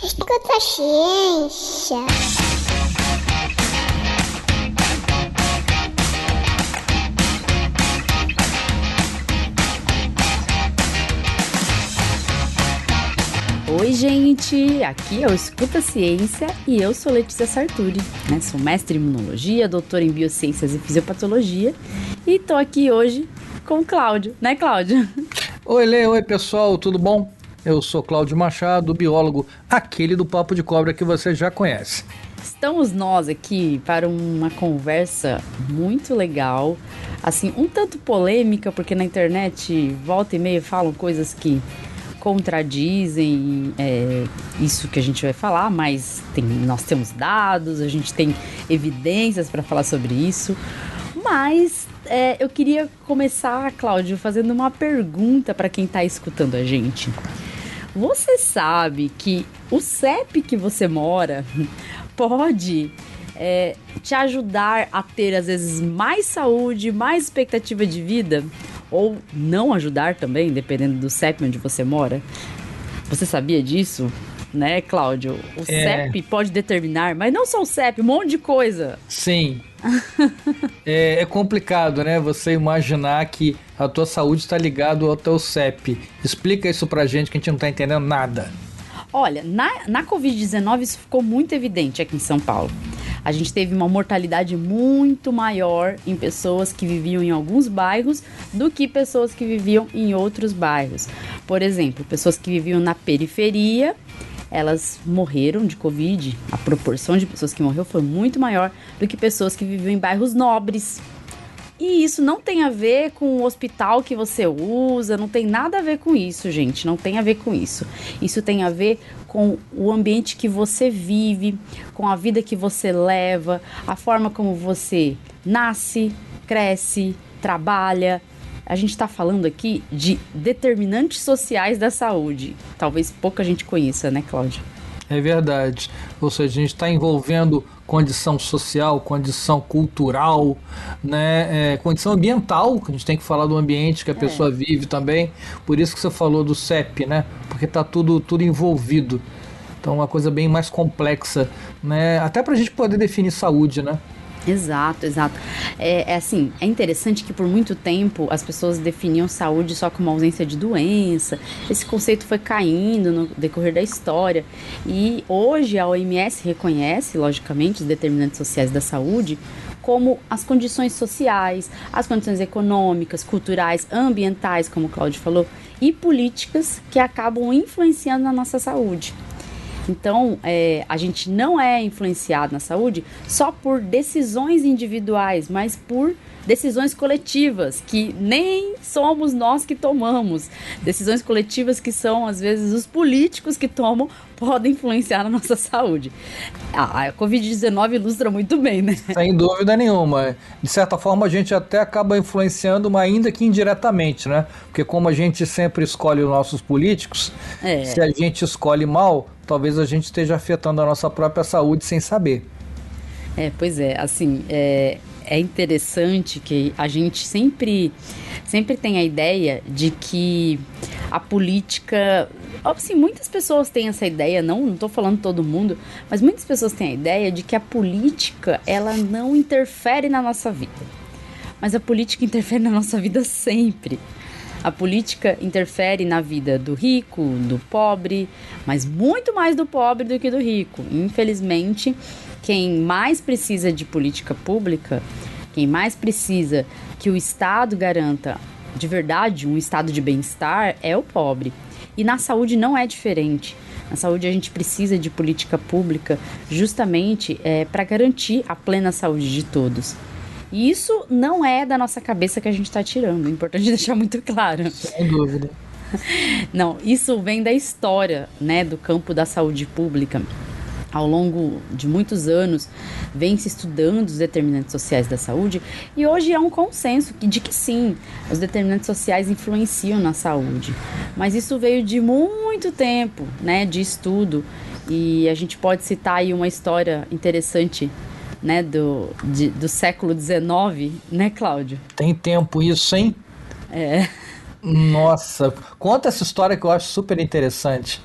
Escuta a ciência. Oi, gente! Aqui é o Escuta Ciência e eu sou Letícia Sarturi, né? Sou mestre em imunologia, doutora em biociências e fisiopatologia e tô aqui hoje com o Cláudio, né, Cláudio? Oi, Lê, oi pessoal, tudo bom? Eu sou Cláudio Machado, biólogo, aquele do Papo de Cobra que você já conhece. Estamos nós aqui para uma conversa muito legal, assim, um tanto polêmica, porque na internet volta e meia falam coisas que contradizem isso que a gente vai falar, mas nós temos dados, a gente tem evidências para falar sobre isso. Mas eu queria começar, Cláudio, fazendo uma pergunta para quem está escutando a gente. Você sabe que o CEP que você mora pode te ajudar a ter, às vezes, mais saúde, mais expectativa de vida? Ou não ajudar também, dependendo do CEP onde você mora? Você sabia disso? Né, Cláudio? O CEP pode determinar, mas não só o CEP, um monte de coisa. Sim. É complicado, né? Você imaginar que a tua saúde está ligada ao teu CEP. Explica isso pra gente que a gente não tá entendendo nada. Olha, na Covid-19 isso ficou muito evidente aqui em São Paulo. A gente teve uma mortalidade muito maior em pessoas que viviam em alguns bairros do que pessoas que viviam em outros bairros. Por exemplo, pessoas que viviam na periferia, elas morreram de Covid. A proporção de pessoas que morreu foi muito maior do que pessoas que viviam em bairros nobres. E isso não tem a ver com o hospital que você usa, não tem nada a ver com isso, gente, não tem a ver com isso. Isso tem a ver com o ambiente que você vive, com a vida que você leva, a forma como você nasce, cresce, trabalha. A gente está falando aqui de determinantes sociais da saúde. Talvez pouca gente conheça, né, Cláudio? É verdade. Ou seja, a gente está envolvendo condição social, condição cultural, né? Condição ambiental, que a gente tem que falar do ambiente que a pessoa vive também. Por isso que você falou do CEP, né? Porque está tudo envolvido. Então é uma coisa bem mais complexa, né? Até para a gente poder definir saúde, né? Exato. Assim, é interessante que por muito tempo as pessoas definiam saúde só como ausência de doença. Esse conceito foi caindo no decorrer da história. E hoje a OMS reconhece, logicamente, os determinantes sociais da saúde como as condições sociais, as condições econômicas, culturais, ambientais, como o Cláudio falou, e políticas que acabam influenciando na nossa saúde. Então, a gente não é influenciado na saúde só por decisões individuais, mas por decisões coletivas, que nem somos nós que tomamos. Decisões coletivas que são, às vezes, os políticos que tomam, podem influenciar na nossa saúde. A Covid-19 ilustra muito bem, né? Sem dúvida nenhuma. De certa forma, a gente até acaba influenciando, mas ainda que indiretamente, né? Porque como a gente sempre escolhe os nossos políticos, se a gente escolhe mal, talvez a gente esteja afetando a nossa própria saúde sem saber. Pois é, assim, é interessante que a gente sempre tem a ideia de que a política... Assim, muitas pessoas têm essa ideia, não estou falando todo mundo, mas muitas pessoas têm a ideia de que a política, ela não interfere na nossa vida. Mas a política interfere na nossa vida sempre. A política interfere na vida do rico, do pobre, mas muito mais do pobre do que do rico. Infelizmente, quem mais precisa de política pública, quem mais precisa que o Estado garanta de verdade um estado de bem-estar é o pobre. E na saúde não é diferente. Na saúde a gente precisa de política pública justamente para garantir a plena saúde de todos. E isso não é da nossa cabeça que a gente está tirando, é importante deixar muito claro. Sem dúvida. Não, isso vem da história, né, do campo da saúde pública. Ao longo de muitos anos, vem se estudando os determinantes sociais da saúde e hoje há um consenso de que sim, os determinantes sociais influenciam na saúde. Mas isso veio de muito tempo, né, de estudo, e a gente pode citar aí uma história interessante, né, do século XIX, né, Cláudio? Tem tempo isso, hein? É. Nossa, conta essa história que eu acho super interessante.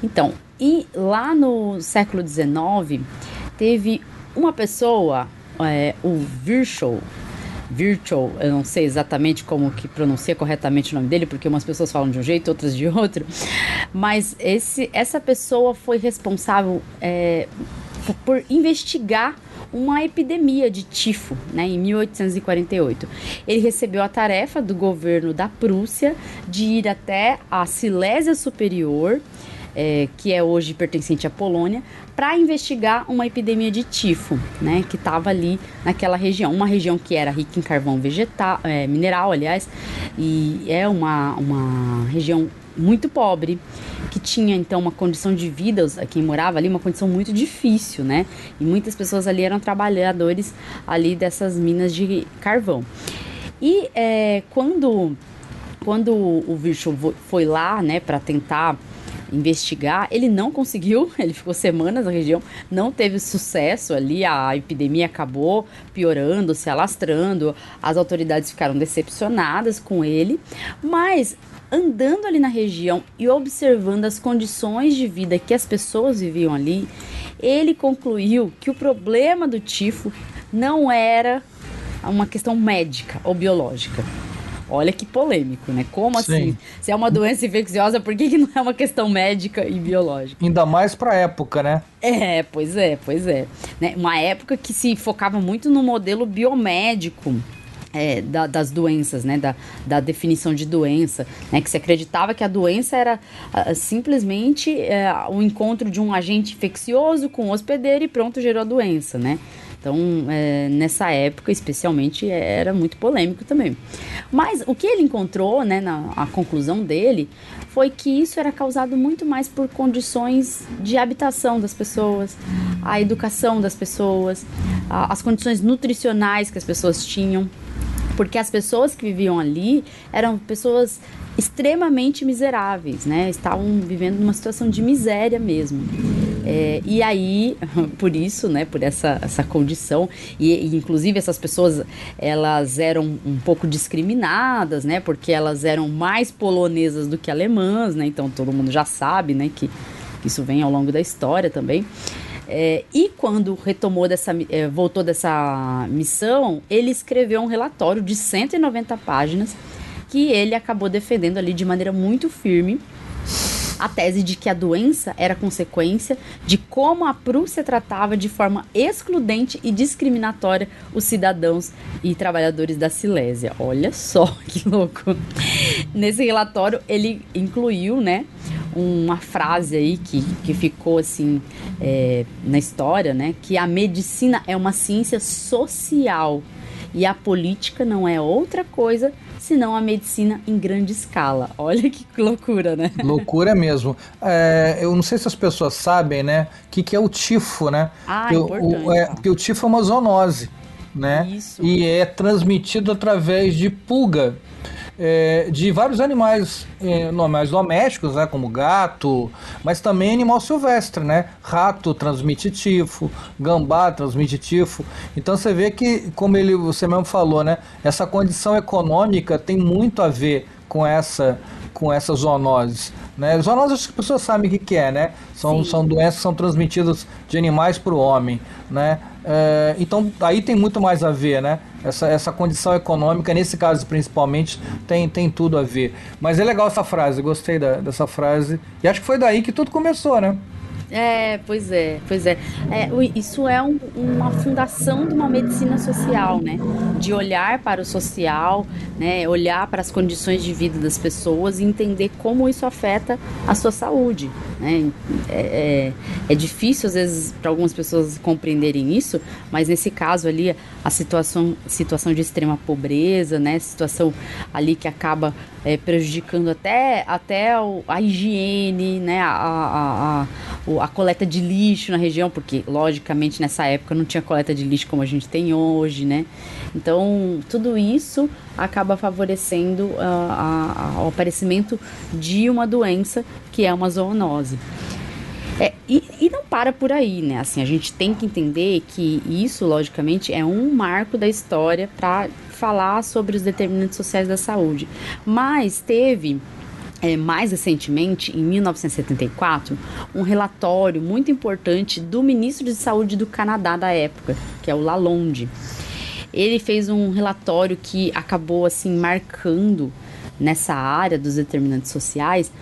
Então, E lá no século XIX, teve uma pessoa, o Virchow, eu não sei exatamente como que pronuncia corretamente o nome dele, porque umas pessoas falam de um jeito, outras de outro, mas essa pessoa foi responsável por investigar uma epidemia de tifo, né, em 1848. Ele recebeu a tarefa do governo da Prússia de ir até a Silésia Superior, que é hoje pertencente à Polônia, para investigar uma epidemia de tifo, né, que estava ali naquela região, uma região que era rica em carvão vegetal, mineral, aliás, e é uma região muito pobre, que tinha então uma condição de vida, quem morava ali, uma condição muito difícil, né? E muitas pessoas ali eram trabalhadores ali dessas minas de carvão. E quando o Virchow foi lá, né, para tentar investigar, ele não conseguiu, ele ficou semanas na região, não teve sucesso ali, a epidemia acabou piorando, se alastrando, as autoridades ficaram decepcionadas com ele, mas andando ali na região e observando as condições de vida que as pessoas viviam ali, ele concluiu que o problema do tifo não era uma questão médica ou biológica. Olha que polêmico, né? Como Sim. assim? Se é uma doença infecciosa, por que não é uma questão médica e biológica? Ainda mais pra época, né? Pois é. Né? Uma época que se focava muito no modelo biomédico, das doenças, né, da definição de doença, né, que se acreditava que a doença era simplesmente o encontro de um agente infeccioso com um hospedeiro e pronto, gerou a doença, né? Então, nessa época, especialmente, era muito polêmico também. Mas o que ele encontrou, né, a conclusão dele, foi que isso era causado muito mais por condições de habitação das pessoas, a educação das pessoas, as condições nutricionais que as pessoas tinham. Porque as pessoas que viviam ali eram pessoas extremamente miseráveis, né? Estavam vivendo numa situação de miséria mesmo. E aí, por isso, né? Por essa condição, e inclusive essas pessoas, elas eram um pouco discriminadas, né? Porque elas eram mais polonesas do que alemãs, né? Então todo mundo já sabe, né? Que isso vem ao longo da história também. E quando voltou dessa missão, ele escreveu um relatório de 190 páginas que ele acabou defendendo ali de maneira muito firme a tese de que a doença era consequência de como a Prússia tratava de forma excludente e discriminatória os cidadãos e trabalhadores da Silésia. Olha só que louco! Nesse relatório ele incluiu, né, uma frase aí que ficou assim na história, né, que a medicina é uma ciência social e a política não é outra coisa senão a medicina em grande escala. Olha que loucura, né? Loucura mesmo. Eu não sei se as pessoas sabem, né, o que é o tifo, né? Importante. Porque o tifo é uma zoonose, né? Isso. E é transmitido através de pulga de vários animais domésticos, né, como gato, mas também animal silvestre, né? Rato transmite tifo, gambá transmite tifo. Então você vê que, como você mesmo falou, né, essa condição econômica tem muito a ver com essa zoonose. Né? Zoonose, acho que as pessoas sabem o que é, né? São doenças que são transmitidas de animais para o homem, né? Então aí tem muito mais a ver, né? Essa condição econômica, nesse caso principalmente, tem tudo a ver. Mas é legal essa frase, gostei dessa frase. E acho que foi daí que tudo começou, né? Pois é. Isso é uma fundação de uma medicina social, né? De olhar para o social, né? Olhar para as condições de vida das pessoas e entender como isso afeta a sua saúde, né? É difícil, às vezes, para algumas pessoas compreenderem isso, mas nesse caso ali, a situação de extrema pobreza, né? Situação ali que acaba prejudicando até a higiene, né? A coleta de lixo na região, porque logicamente nessa época não tinha coleta de lixo como a gente tem hoje, né? Então tudo isso acaba favorecendo o aparecimento de uma doença que é uma zoonose. E não para por aí, né? Assim, a gente tem que entender que isso, logicamente, é um marco da história para falar sobre os determinantes sociais da saúde. Mas teve mais recentemente, em 1974, um relatório muito importante do ministro de Saúde do Canadá da época, que é o Lalonde. Ele fez um relatório que acabou assim marcando nessa área dos determinantes sociais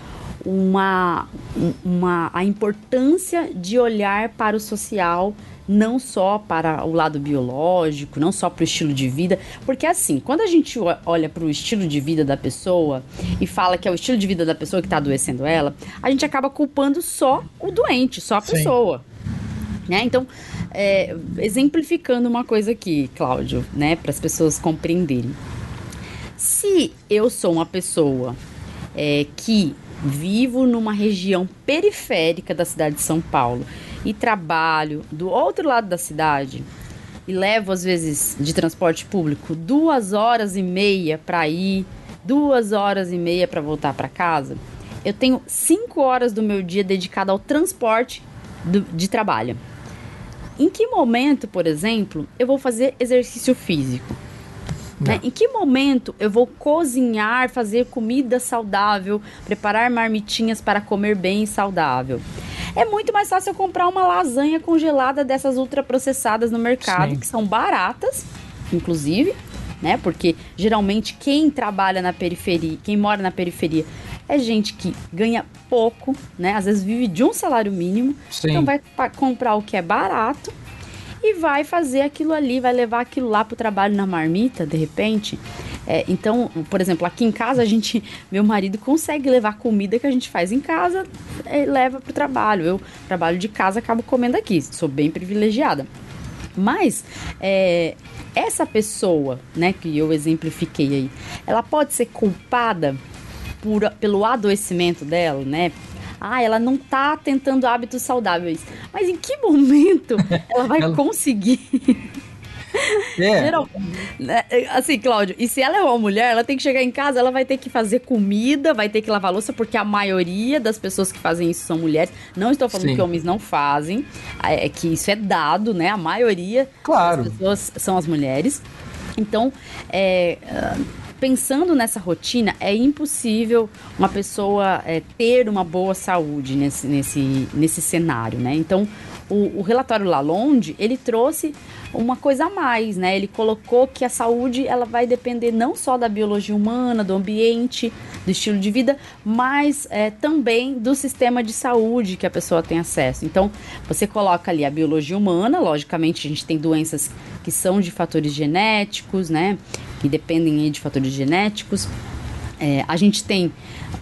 a importância de olhar para o social, não só para o lado biológico, não só para o estilo de vida, porque assim, quando a gente olha para o estilo de vida da pessoa e fala que é o estilo de vida da pessoa que está adoecendo ela, a gente acaba culpando só o doente, só a pessoa, né? Então, exemplificando uma coisa aqui, Cláudio, né, para as pessoas compreenderem. Se eu sou uma pessoa que vivo numa região periférica da cidade de São Paulo e trabalho do outro lado da cidade e levo, às vezes, de transporte público 2h30 para ir, 2h30 para voltar para casa, eu tenho 5 horas do meu dia dedicado ao transporte de trabalho. Em que momento, por exemplo, eu vou fazer exercício físico? Né? Em que momento eu vou cozinhar, fazer comida saudável, preparar marmitinhas para comer bem e saudável? É muito mais fácil eu comprar uma lasanha congelada dessas ultraprocessadas no mercado, que são baratas, inclusive, né? Porque geralmente quem trabalha na periferia, quem mora na periferia, é gente que ganha pouco, né? Às vezes vive de um salário mínimo, então vai comprar o que é barato e vai fazer aquilo ali, vai levar aquilo lá pro trabalho na marmita, de repente. Então, por exemplo, aqui em casa, meu marido consegue levar comida que a gente faz em casa e leva pro trabalho. Eu trabalho de casa, acabo comendo aqui, sou bem privilegiada. Mas, essa pessoa, né, que eu exemplifiquei aí, ela pode ser culpada pelo adoecimento dela, né? Ela não tá tentando hábitos saudáveis. Mas em que momento ela vai conseguir? Assim, Cláudio, e se ela é uma mulher, ela tem que chegar em casa, ela vai ter que fazer comida, vai ter que lavar louça, porque a maioria das pessoas que fazem isso são mulheres. Não estou falando que homens não fazem, é que isso é dado, né? A maioria das pessoas são as mulheres. Então, pensando nessa rotina, é impossível uma pessoa ter uma boa saúde nesse cenário, né? Então, o relatório Lalonde, ele trouxe uma coisa a mais, né? Ele colocou que a saúde, ela vai depender não só da biologia humana, do ambiente, do estilo de vida, mas também do sistema de saúde que a pessoa tem acesso. Então, você coloca ali a biologia humana, logicamente a gente tem doenças que são de fatores genéticos, né? Que dependem aí de fatores genéticos. A gente tem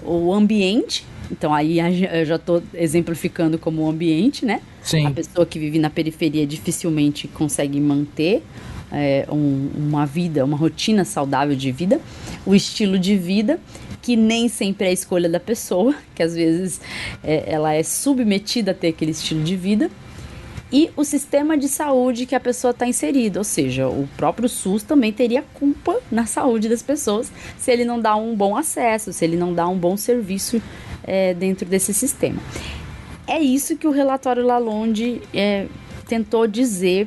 o ambiente, então aí eu já estou exemplificando como o ambiente, né? Sim. A pessoa que vive na periferia dificilmente consegue manter uma vida, uma rotina saudável de vida. O estilo de vida, que nem sempre é a escolha da pessoa, que às vezes ela é submetida a ter aquele estilo de vida. E o sistema de saúde que a pessoa está inserida, ou seja, o próprio SUS também teria culpa na saúde das pessoas se ele não dá um bom acesso, se ele não dá um bom serviço dentro desse sistema. É isso que o relatório Lalonde tentou dizer,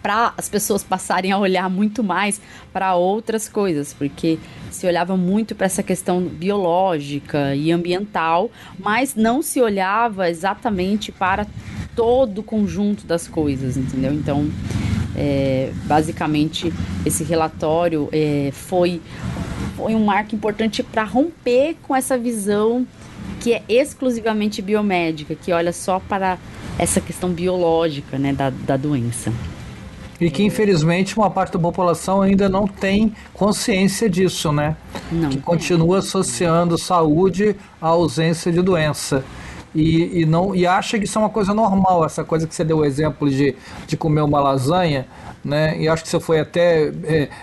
para as pessoas passarem a olhar muito mais para outras coisas, porque se olhava muito para essa questão biológica e ambiental, mas não se olhava exatamente para todo o conjunto das coisas, entendeu? Então, basicamente, esse relatório foi um marco importante para romper com essa visão que é exclusivamente biomédica, que olha só para essa questão biológica, né, da doença. E que, infelizmente, uma parte da população ainda não tem consciência disso, né? Que continua associando saúde à ausência de doença. E acha que isso é uma coisa normal, essa coisa que você deu o exemplo de comer uma lasanha, né? E acho que você foi até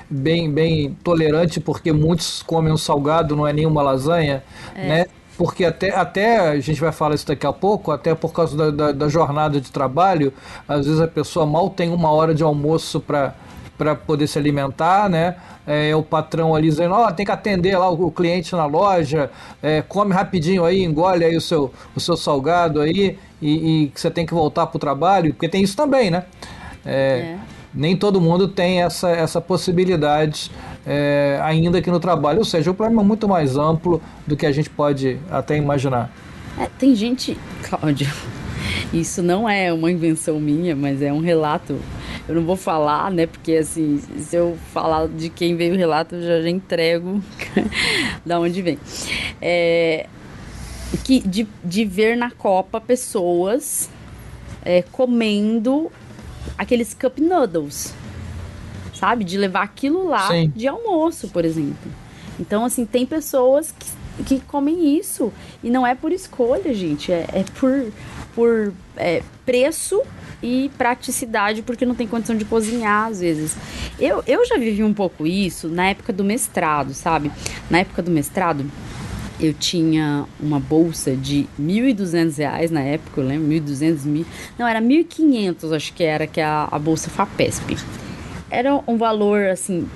bem tolerante, porque muitos comem um salgado, não é nenhuma lasanha, né? Porque até a gente vai falar isso daqui a pouco, até por causa da jornada de trabalho, às vezes a pessoa mal tem 1 hora de almoço para poder se alimentar, né? O patrão ali dizendo, tem que atender lá o cliente na loja, come rapidinho aí, engole aí o seu salgado aí e que você tem que voltar para o trabalho, porque tem isso também, né? Nem todo mundo tem essa possibilidade ainda que no trabalho. Ou seja, o problema é muito mais amplo do que a gente pode até imaginar. Tem gente, Cláudio, isso não é uma invenção minha, mas é um relato. Eu não vou falar, né? Porque assim, se eu falar de quem veio o relato, eu já entrego da onde vem. De ver na Copa pessoas comendo aqueles cup noodles, sabe? De levar aquilo lá Sim. de almoço, por exemplo. Então, assim, tem pessoas que comem isso. E não é por escolha, gente. É por preço e praticidade, porque não tem condição de cozinhar, às vezes. Eu já vivi um pouco isso na época do mestrado, sabe? Na época do mestrado, eu tinha uma bolsa de R$1.200 na época, eu lembro, 1.200, não, era 1.500, acho que era a bolsa FAPESP. Era um valor, assim,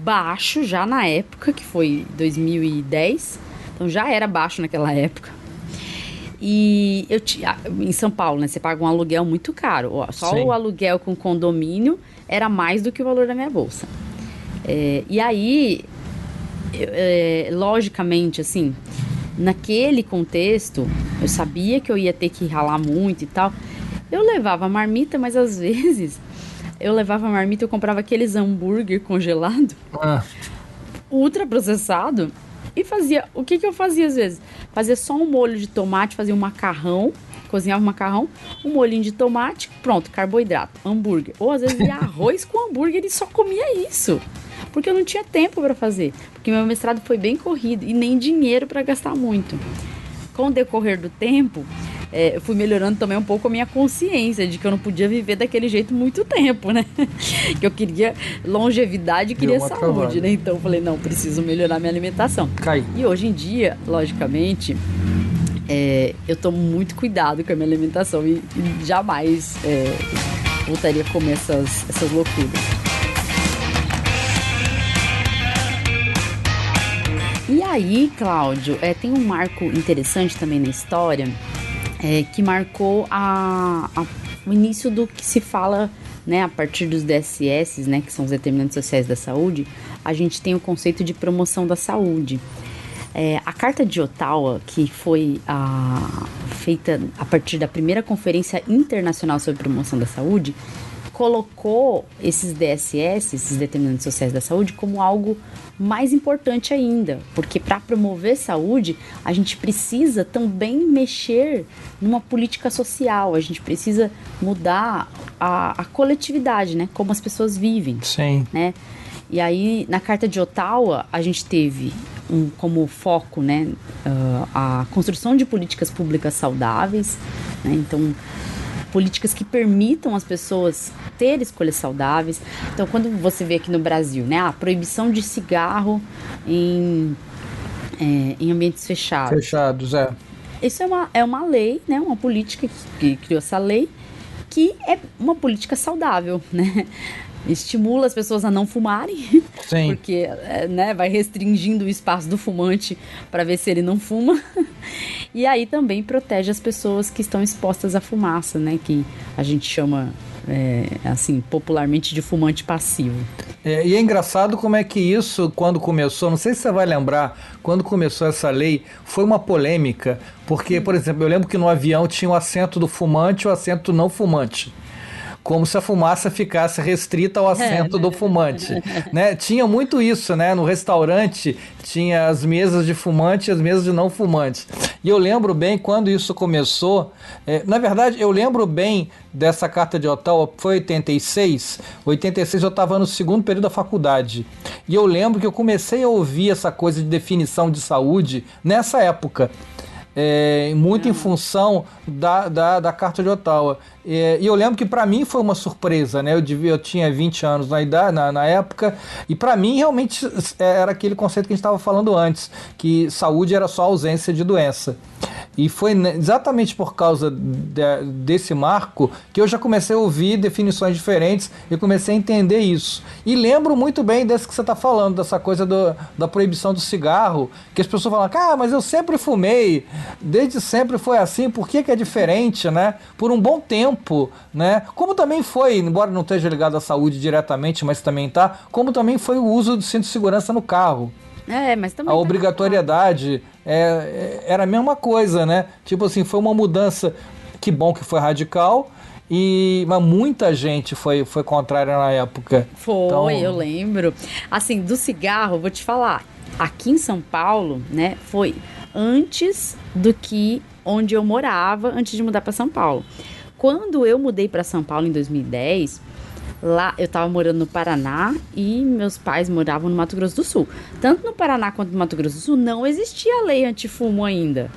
baixo já na época, que foi 2010, então já era baixo naquela época. E eu tinha, em São Paulo, né, você paga um aluguel muito caro, só Sim. o aluguel com condomínio era mais do que o valor da minha bolsa. E aí, logicamente, assim, naquele contexto, eu sabia que eu ia ter que ralar muito e tal. Eu levava a marmita, mas às vezes eu levava a marmita e eu comprava aqueles hambúrguer congelado, ultra processado, e fazia. O que eu fazia às vezes? Fazia só um molho de tomate, fazia um macarrão, cozinhava o macarrão, um molhinho de tomate, pronto, carboidrato, hambúrguer. Ou às vezes ia arroz com hambúrguer e só comia isso. Porque eu não tinha tempo para fazer. Porque meu mestrado foi bem corrido e nem dinheiro para gastar muito. Com o decorrer do tempo, eu fui melhorando também um pouco a minha consciência de que eu não podia viver daquele jeito muito tempo, né? Que eu queria longevidade e queria saúde, né? Então eu falei, não, preciso melhorar minha alimentação. E hoje em dia, logicamente, eu tomo muito cuidado com a minha alimentação e jamais voltaria a comer essas loucuras. E aí, Cláudio, tem um marco interessante também na história, que marcou o início do que se fala, né, a partir dos DSS, né, que são os determinantes sociais da saúde. A gente tem o conceito de promoção da saúde. A Carta de Ottawa, que foi feita a partir da primeira Conferência Internacional sobre Promoção da Saúde, colocou esses DSS, esses determinantes sociais da saúde, como algo mais importante ainda, porque para promover saúde, a gente precisa também mexer numa política social, a gente precisa mudar a coletividade, né? Como as pessoas vivem. Sim. Né? E aí, na Carta de Ottawa, a gente teve como foco, né, a construção de políticas públicas saudáveis, né? Então, políticas que permitam as pessoas ter escolhas saudáveis. Então, quando você vê aqui no Brasil, né, a proibição de cigarro em ambientes fechados. Fechados, Isso é uma lei, né, uma política que criou essa lei, que é uma política saudável, né? Estimula as pessoas a não fumarem. Sim. Porque, né, vai restringindo o espaço do fumante para ver se ele não fuma. E aí também protege as pessoas que estão expostas à fumaça, né, que a gente chama, assim, popularmente de fumante passivo. E é engraçado como é que isso, quando começou, não sei se você vai lembrar, quando começou essa lei, foi uma polêmica, porque, por exemplo, eu lembro que no avião tinha o assento do fumante e o assento do não fumante. Como se a fumaça ficasse restrita ao assento do fumante, né? Tinha muito isso, né? No restaurante tinha as mesas de fumante e as mesas de não fumante. E eu lembro bem quando isso começou, na verdade eu lembro bem dessa Carta de Ottawa, foi 86 eu estava no segundo período da faculdade, e eu lembro que eu comecei a ouvir essa coisa de definição de saúde nessa época. Muito em função da Carta de Ottawa. E eu lembro que para mim foi uma surpresa, né? Eu tinha 20 anos na época, e para mim realmente era aquele conceito que a gente estava falando antes, que saúde era só ausência de doença. E foi exatamente por causa desse marco que eu já comecei a ouvir definições diferentes e comecei a entender isso. E lembro muito bem desse que você está falando, dessa coisa da proibição do cigarro, que as pessoas falam, mas eu sempre fumei, desde sempre foi assim, por que que é diferente, né? Por um bom tempo, né? Como também foi, embora não esteja ligado à saúde diretamente, mas também tá, como também foi o uso do cinto de segurança no carro. Mas também A obrigatoriedade era a mesma coisa, né? Tipo assim, foi uma mudança, que bom que foi radical, mas muita gente foi contrária na época. Foi, Então, eu lembro. Assim, do cigarro, vou te falar. Aqui em São Paulo, né, foi antes do que onde eu morava, antes de mudar para São Paulo. Quando eu mudei para São Paulo em 2010, lá eu tava morando no Paraná e meus pais moravam no Mato Grosso do Sul. Tanto no Paraná quanto no Mato Grosso do Sul não existia lei antifumo ainda.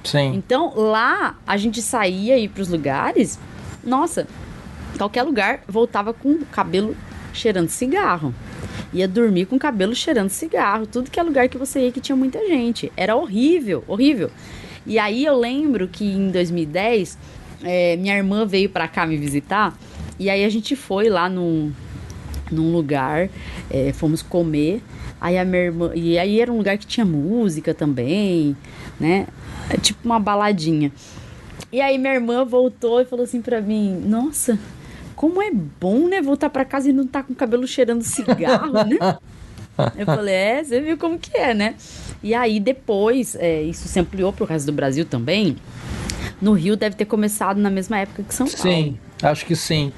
sim. Então lá a gente saía e ir pros lugares, nossa, qualquer lugar voltava com o cabelo cheirando cigarro. Ia dormir com o cabelo cheirando cigarro. Tudo que é lugar que você ia que tinha muita gente. Era horrível, horrível. E aí eu lembro que em 2010, minha irmã veio pra cá me visitar. E aí a gente foi lá num lugar, fomos comer. Aí a minha irmã... E aí era um lugar que tinha música também, né? Tipo uma baladinha. E aí minha irmã voltou e falou assim pra mim: nossa, como é bom, né, voltar pra casa e não tá com o cabelo cheirando cigarro, né? Eu falei, você viu como que é, né? E aí depois, isso se ampliou pro resto do Brasil também. No Rio deve ter começado na mesma época que São Paulo. Sim, acho que sim.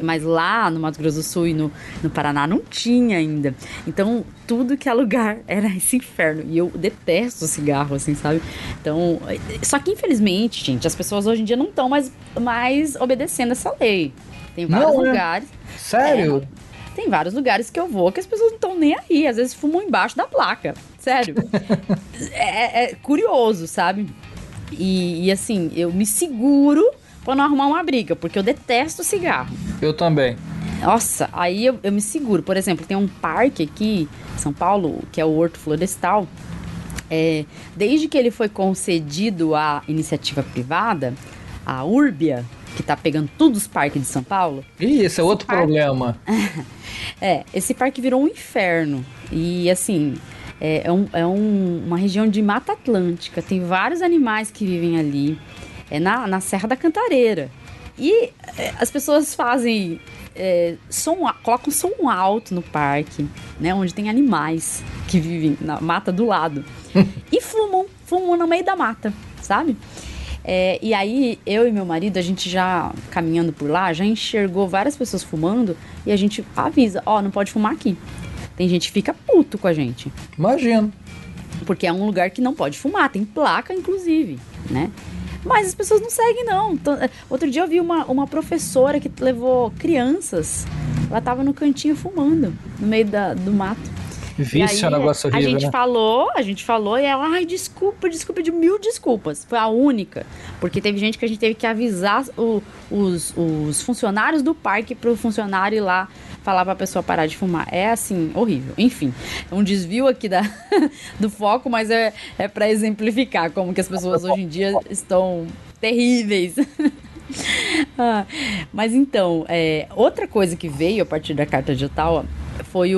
Mas lá no Mato Grosso do Sul e no Paraná não tinha ainda. Então, tudo que é lugar era esse inferno. E eu detesto cigarro, assim, sabe? Então, só que infelizmente, gente, as pessoas hoje em dia não estão mais obedecendo essa lei. Tem vários lugares. Sério? Tem vários lugares que eu vou que as pessoas não estão nem aí. Às vezes fumam embaixo da placa. Sério. É curioso, sabe? E assim, eu me seguro pra não arrumar uma briga, porque eu detesto cigarro. Eu também. Nossa, aí eu me seguro. Por exemplo, tem um parque aqui em São Paulo, que é o Horto Florestal. Desde que ele foi concedido à iniciativa privada, a Urbia, que tá pegando todos os parques de São Paulo. Ih, esse é outro problema. Esse parque virou um inferno. E assim, uma região de Mata Atlântica. Tem vários animais que vivem ali. Na Serra da Cantareira. E as pessoas fazem colocam som alto no parque, né? Onde tem animais que vivem na mata do lado. E fumam no meio da mata, sabe? E aí, eu e meu marido, a gente já, caminhando por lá, já enxergou várias pessoas fumando e a gente avisa, não pode fumar aqui. Tem gente que fica puto com a gente. Imagino. Porque é um lugar que não pode fumar, tem placa, inclusive, né? Mas as pessoas não seguem, não. Outro dia eu vi uma professora que levou crianças. Ela tava no cantinho fumando, no meio do mato. Vício é um negócio horrível, a gente falou e ela, desculpa, de mil desculpas. Foi a única. Porque teve gente que a gente teve que avisar os funcionários do parque pro funcionário ir lá falar pra pessoa parar de fumar. É assim, horrível. Enfim, é um desvio aqui do foco, mas é pra exemplificar como que as pessoas hoje em dia estão terríveis. Mas então, outra coisa que veio a partir da Carta de Ottawa foi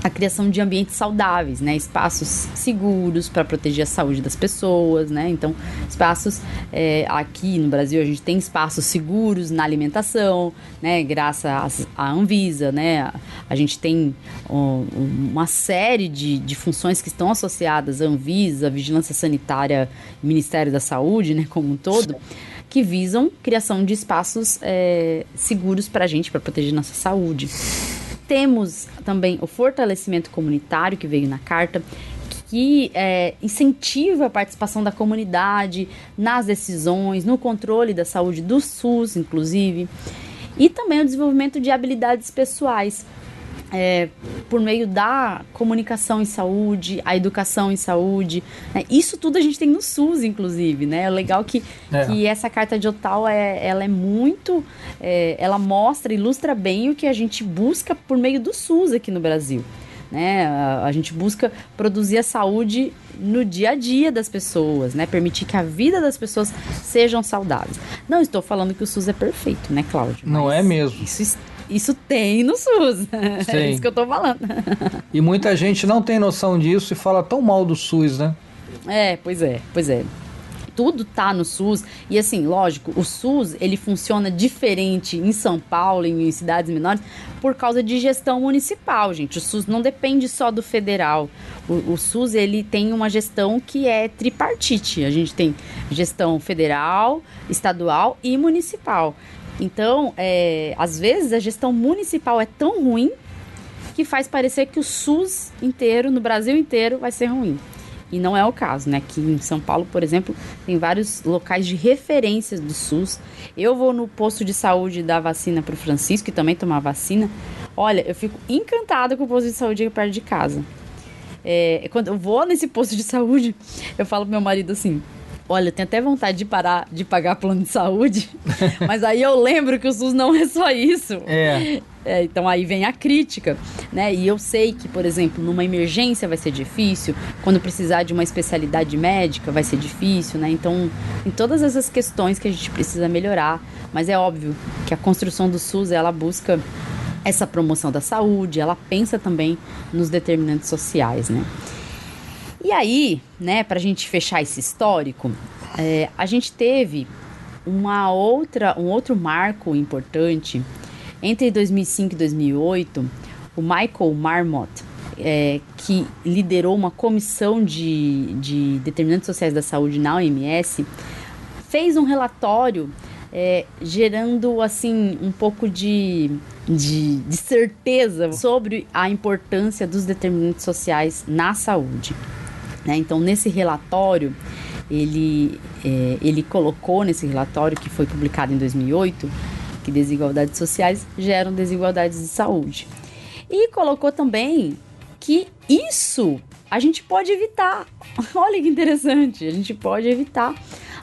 a criação de ambientes saudáveis, né? Espaços seguros para proteger a saúde das pessoas, né? Então, espaços aqui no Brasil a gente tem espaços seguros na alimentação, né? Graças à Anvisa, né? A gente tem uma série de funções que estão associadas à Anvisa, Vigilância Sanitária e Ministério da Saúde, né? Como um todo, que visam criação de espaços seguros para a gente, para proteger nossa saúde. Temos também o fortalecimento comunitário, que veio na carta, que incentiva a participação da comunidade nas decisões, no controle da saúde do SUS, inclusive. E também o desenvolvimento de habilidades pessoais, por meio da comunicação em saúde, a educação em saúde, né? Isso tudo a gente tem no SUS, inclusive, né? É legal que essa Carta de Ottawa, ela é muito... ela mostra, ilustra bem o que a gente busca por meio do SUS aqui no Brasil, né? A gente busca produzir a saúde no dia a dia das pessoas, né? Permitir que a vida das pessoas sejam saudáveis. Não estou falando que o SUS é perfeito, né, Cláudio? Não é mesmo. Isso tem no SUS. É isso que eu tô falando. E muita gente não tem noção disso e fala tão mal do SUS, né? Pois é. Tudo tá no SUS. E assim, lógico, o SUS, ele funciona diferente em São Paulo, em cidades menores, por causa de gestão municipal, gente. O SUS não depende só do federal. O SUS, ele tem uma gestão que é tripartite. A gente tem gestão federal, estadual e municipal. Então, às vezes, a gestão municipal é tão ruim que faz parecer que o SUS inteiro, no Brasil inteiro, vai ser ruim. E não é o caso, né? Aqui em São Paulo, por exemplo, tem vários locais de referências do SUS. Eu vou no posto de saúde dar vacina pro Francisco, que também tomar vacina. Olha, eu fico encantada com o posto de saúde aqui perto de casa. Quando eu vou nesse posto de saúde, eu falo pro meu marido assim: olha, eu tenho até vontade de parar de pagar plano de saúde, mas aí eu lembro que o SUS não é só isso. Então aí vem a crítica, né? E eu sei que, por exemplo, numa emergência vai ser difícil, quando precisar de uma especialidade médica vai ser difícil, né? Então, em todas essas questões que a gente precisa melhorar, mas é óbvio que a construção do SUS, ela busca essa promoção da saúde, ela pensa também nos determinantes sociais, né? E aí, né, pra gente fechar esse histórico, a gente teve um outro marco importante. Entre 2005 e 2008, o Michael Marmot, que liderou uma comissão de determinantes sociais da saúde na OMS, fez um relatório gerando assim um pouco de certeza sobre a importância dos determinantes sociais na saúde. Né? Então, nesse relatório, ele colocou nesse relatório, que foi publicado em 2008, que desigualdades sociais geram desigualdades de saúde. E colocou também que isso a gente pode evitar. Olha que interessante, a gente pode evitar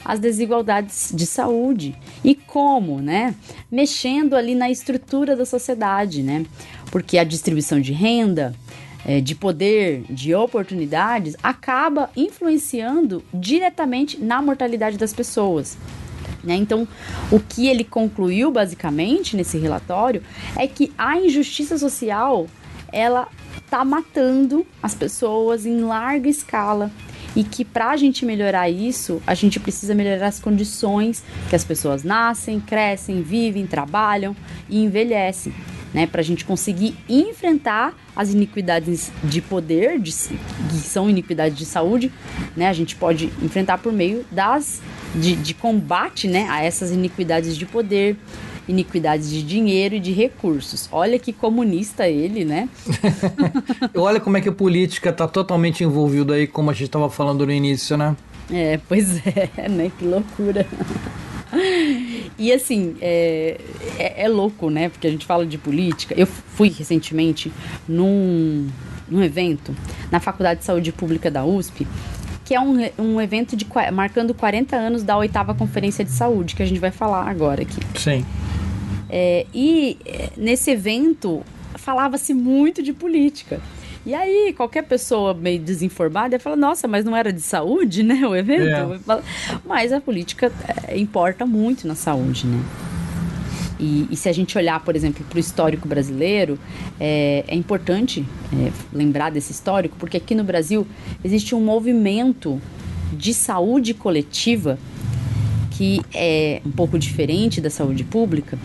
as desigualdades de saúde. E como, né? Mexendo ali na estrutura da sociedade, né? Porque a distribuição de renda, de poder, de oportunidades, acaba influenciando diretamente na mortalidade das pessoas. Né? Então, o que ele concluiu basicamente nesse relatório é que a injustiça social, ela está matando as pessoas em larga escala e que para a gente melhorar isso, a gente precisa melhorar as condições que as pessoas nascem, crescem, vivem, trabalham e envelhecem. Né, para a gente conseguir enfrentar as iniquidades de poder, que são iniquidades de saúde, né, a gente pode enfrentar por meio de combate, né, a essas iniquidades de poder, iniquidades de dinheiro e de recursos. Olha que comunista ele, né? Olha como é que a política está totalmente envolvida aí, como a gente estava falando no início, né? Pois é, né? Que loucura. E assim, é louco, né? Porque a gente fala de política. Eu fui recentemente num evento na Faculdade de Saúde Pública da USP, que é um evento marcando 40 anos da 8ª Conferência de Saúde, que a gente vai falar agora aqui. Sim. E nesse evento falava-se muito de política. E aí, qualquer pessoa meio desinformada ia falar: nossa, mas não era de saúde, né, o evento? Mas a política importa muito na saúde, né? E se a gente olhar, por exemplo, para o histórico brasileiro, é importante lembrar desse histórico, porque aqui no Brasil existe um movimento de saúde coletiva que é um pouco diferente da saúde pública,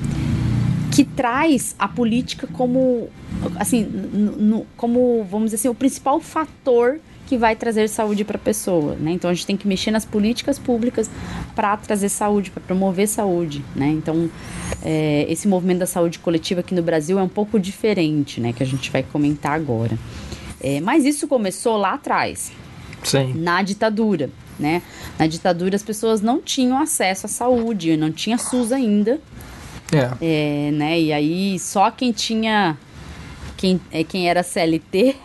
que traz a política como, assim, como, vamos dizer assim, o principal fator que vai trazer saúde para a pessoa, né? Então a gente tem que mexer nas políticas públicas para trazer saúde, para promover saúde, né? Então esse movimento da saúde coletiva aqui no Brasil é um pouco diferente, né? Que a gente vai comentar agora. Mas isso começou lá atrás, sim, na ditadura, né? Na ditadura as pessoas não tinham acesso à saúde, não tinha SUS ainda. Né? E aí só quem era CLT.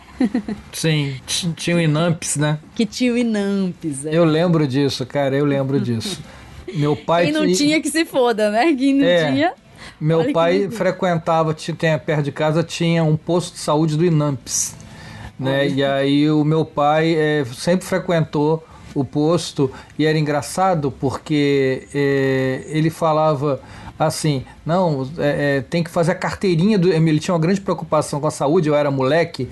Sim, tinha o INAMPS, né? Que tinha o INAMPS. Eu lembro disso, cara, eu lembro disso. Meu pai... Quem não tinha que se foda, né? Quem não tinha... Meu pai frequentava, perto de casa, tinha um posto de saúde do INAMPS, né? E aí o meu pai sempre frequentou o posto, e era engraçado porque ele falava: assim, não, tem que fazer a carteirinha do. Ele tinha uma grande preocupação com a saúde, eu era moleque,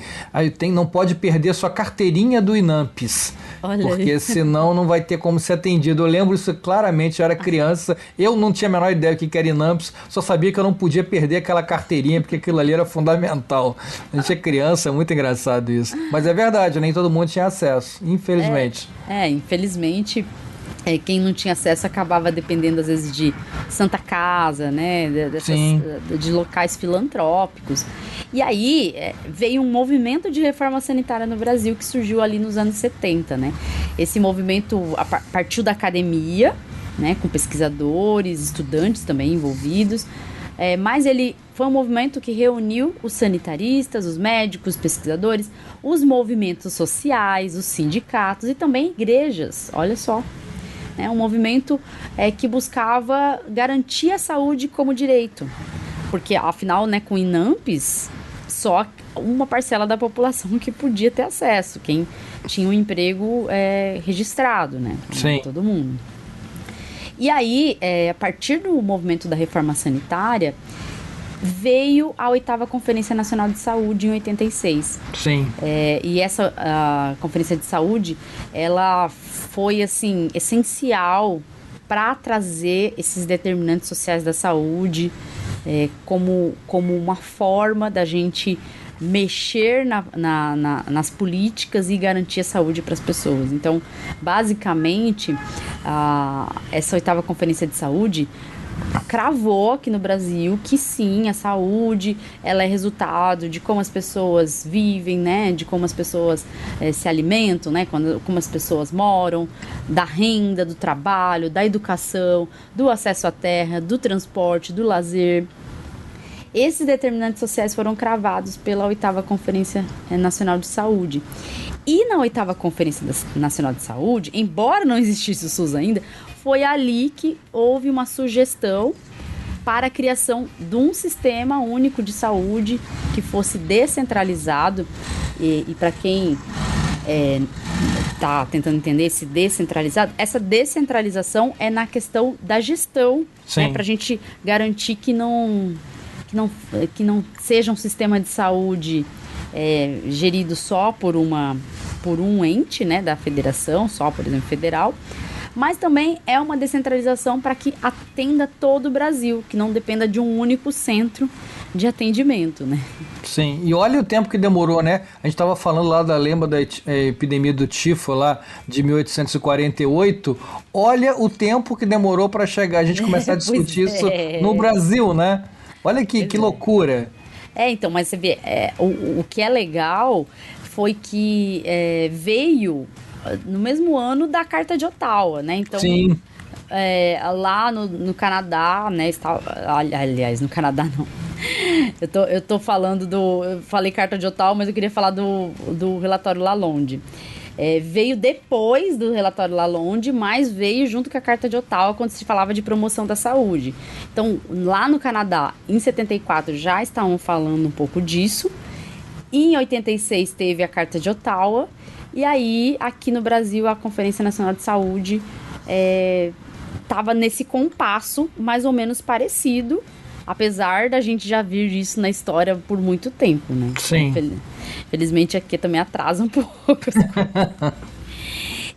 não pode perder sua carteirinha do INAMPS. Olha Porque aí. senão não vai ter como ser atendido. Eu lembro isso claramente, eu era criança, eu não tinha a menor ideia do que era INAMPS, só sabia que eu não podia perder aquela carteirinha, porque aquilo ali era fundamental. A gente é criança, é muito engraçado isso. Mas é verdade, nem todo mundo tinha acesso, infelizmente. Infelizmente, quem não tinha acesso acabava dependendo, às vezes, de Santa Casa, né? Sim. De locais filantrópicos. E aí veio um movimento de reforma sanitária no Brasil que surgiu ali nos anos 70, né? Esse movimento partiu da academia, né? Com pesquisadores, estudantes também envolvidos. Mas ele foi um movimento que reuniu os sanitaristas, os médicos, os pesquisadores, os movimentos sociais, os sindicatos e também igrejas. Olha só. Um movimento que buscava garantir a saúde como direito. Porque, afinal, né, com o INAMPS, só uma parcela da população que podia ter acesso. Quem tinha um emprego registrado, né? Sim. Todo mundo. E aí, a partir do movimento da reforma sanitária, veio a 8ª Conferência Nacional de Saúde em 86. Sim. E essa Conferência de Saúde, ela foi, assim, essencial para trazer esses determinantes sociais da saúde como uma forma da gente mexer nas políticas e garantir a saúde para as pessoas. Então, basicamente, essa 8ª Conferência de Saúde cravou aqui no Brasil que sim, a saúde ela é resultado de como as pessoas vivem, né, de como as pessoas se alimentam, né, como as pessoas moram, da renda, do trabalho, da educação, do acesso à terra, do transporte, do lazer. Esses determinantes sociais foram cravados pela 8ª Conferência Nacional de Saúde. E na 8ª Conferência Nacional de Saúde, embora não existisse o SUS ainda, foi ali que houve uma sugestão para a criação de um sistema único de saúde que fosse descentralizado. E para quem está tentando entender esse descentralizado, essa descentralização é na questão da gestão, né, para a gente garantir que não seja um sistema de saúde gerido só por um ente, né, da federação, só, por exemplo, federal, mas também é uma descentralização para que atenda todo o Brasil, que não dependa de um único centro de atendimento, né? Sim, e olha o tempo que demorou, né? A gente estava falando lá lembra da epidemia do tifo lá de 1848, olha o tempo que demorou para chegar, a gente começar a discutir isso no Brasil, né? Olha que loucura. Então, mas você vê, o que é legal foi que veio no mesmo ano da Carta de Ottawa, né? Então, sim. Lá no Canadá, né? Aliás, no Canadá não. Eu tô falando eu falei Carta de Ottawa, mas eu queria falar do relatório Lalonde. Veio depois do relatório Lalonde, mas veio junto com a Carta de Ottawa quando se falava de promoção da saúde. Então, lá no Canadá, em 74, já estavam falando um pouco disso. Em 86 teve a Carta de Ottawa. E aí, aqui no Brasil, a Conferência Nacional de Saúde estava nesse compasso mais ou menos parecido, apesar da gente já vir isso na história por muito tempo, né? Sim. Felizmente aqui também atrasa um pouco.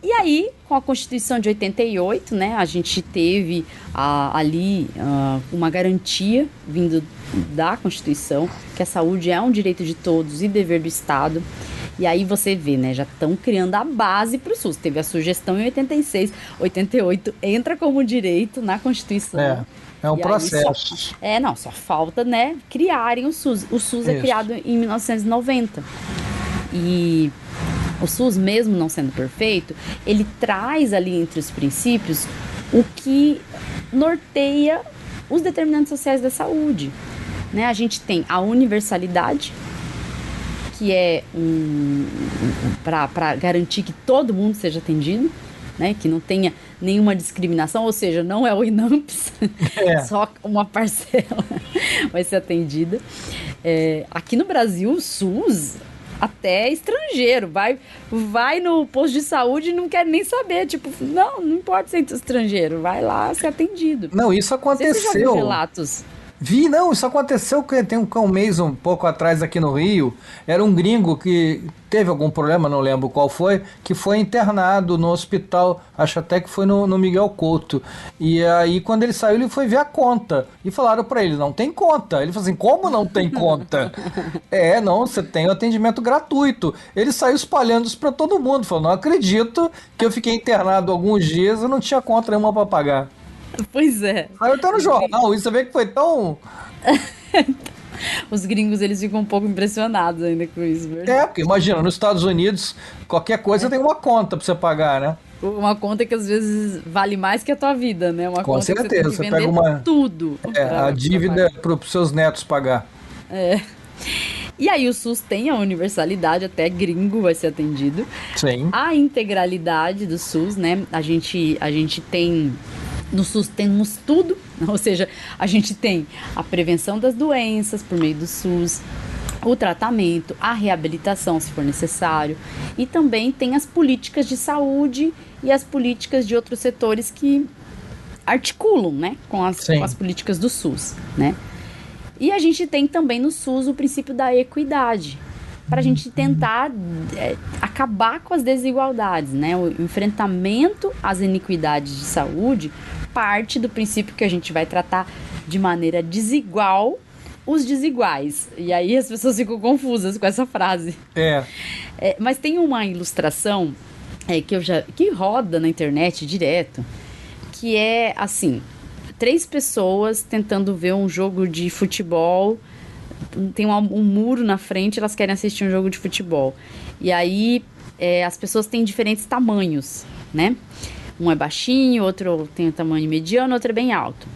E aí, com a Constituição de 88, né, a gente teve ali uma garantia vindo da Constituição, que a saúde é um direito de todos e dever do Estado. E aí você vê, né, já estão criando a base para o SUS. Teve a sugestão em 86, 88 entra como direito na Constituição. É um processo. Só falta, né, criarem o SUS. O SUS é criado em 1990. E o SUS, mesmo não sendo perfeito, ele traz ali entre os princípios o que norteia os determinantes sociais da saúde, né? A gente tem a universalidade, que é para garantir que todo mundo seja atendido, né? Que não tenha nenhuma discriminação, ou seja, não é o INAMPS, só uma parcela vai ser atendida. Aqui no Brasil, o SUS, até estrangeiro. Vai no posto de saúde e não quer nem saber. Tipo, não importa ser estrangeiro, vai lá ser atendido. Não, isso aconteceu. Você já viu relatos? Vi, não, isso aconteceu tem um mês, um pouco atrás aqui no Rio. Era um gringo que teve algum problema, não lembro qual foi, que foi internado no hospital, acho até que foi no Miguel Couto. E aí, quando ele saiu, ele foi ver a conta. E falaram pra ele, não tem conta. Ele falou assim, como não tem conta? Não, você tem o atendimento gratuito. Ele saiu espalhando isso pra todo mundo. Falou, não acredito que eu fiquei internado alguns dias e não tinha conta nenhuma pra pagar. Pois é. Saiu até no jornal, isso você vê que foi tão... Os gringos, eles ficam um pouco impressionados ainda com isso, verdade? Porque imagina, nos Estados Unidos, qualquer coisa tem uma conta pra você pagar, né? Uma conta que às vezes vale mais que a tua vida, né? Uma Com conta certeza, que você tem que vender tudo. A dívida para os seus netos pagar. E aí o SUS tem a universalidade, até gringo vai ser atendido. Sim. A integralidade do SUS, né? A gente tem... No SUS temos tudo, ou seja, a gente tem a prevenção das doenças por meio do SUS, o tratamento, a reabilitação, se for necessário, e também tem as políticas de saúde e as políticas de outros setores que articulam, né, com as políticas do SUS, né? E a gente tem também no SUS o princípio da equidade, para a gente tentar acabar com as desigualdades, né? O enfrentamento às iniquidades de saúde parte do princípio que a gente vai tratar de maneira desigual os desiguais. E aí as pessoas ficam confusas com essa frase. Mas tem uma ilustração que roda na internet direto, que é assim, 3 pessoas tentando ver um jogo de futebol. Tem um muro na frente, elas querem assistir um jogo de futebol. E aí as pessoas têm diferentes tamanhos, né? Um é baixinho, outro tem um tamanho mediano, outro é bem alto.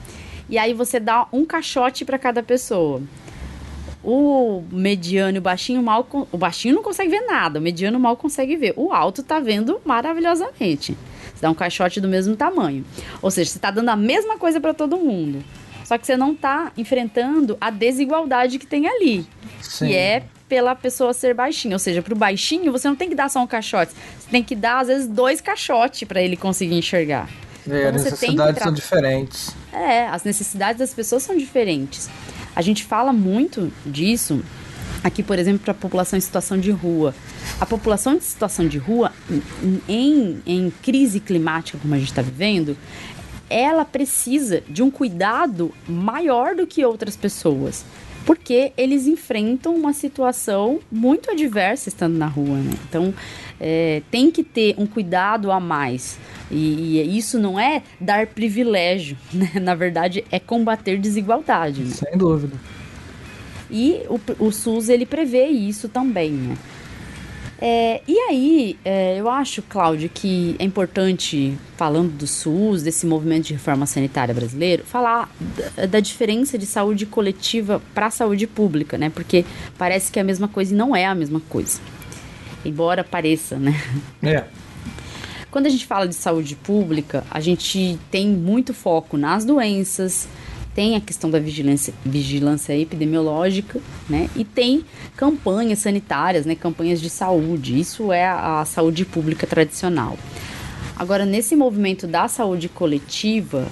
E aí você dá um caixote para cada pessoa. O mediano e o baixinho o baixinho não consegue ver nada, o mediano mal consegue ver. O alto tá vendo maravilhosamente. Você dá um caixote do mesmo tamanho. Ou seja, você tá dando a mesma coisa para todo mundo. Só que você não tá enfrentando a desigualdade que tem ali. Sim. Que é pela pessoa ser baixinha. Ou seja, pro baixinho, você não tem que dar só um caixote. Você tem que dar, às vezes, 2 caixotes para ele conseguir enxergar. Então, as necessidades são diferentes. As necessidades das pessoas são diferentes. A gente fala muito disso aqui, por exemplo, para a população em situação de rua. A população em situação de rua, em crise climática, como a gente está vivendo, ela precisa de um cuidado maior do que outras pessoas, porque eles enfrentam uma situação muito adversa estando na rua, né? Então, tem que ter um cuidado a mais. E isso não é dar privilégio, né? Na verdade, é combater desigualdade, né? Sem dúvida. E o SUS, ele prevê isso também, né? E aí, eu acho, Cláudio, que é importante, falando do SUS, desse movimento de reforma sanitária brasileiro, falar da diferença de saúde coletiva para a saúde pública, né? Porque parece que é a mesma coisa e não é a mesma coisa. Embora pareça, né? Quando a gente fala de saúde pública, a gente tem muito foco nas doenças, tem a questão da vigilância epidemiológica, né? E tem campanhas sanitárias, né? Campanhas de saúde. Isso é a saúde pública tradicional. Agora, nesse movimento da saúde coletiva,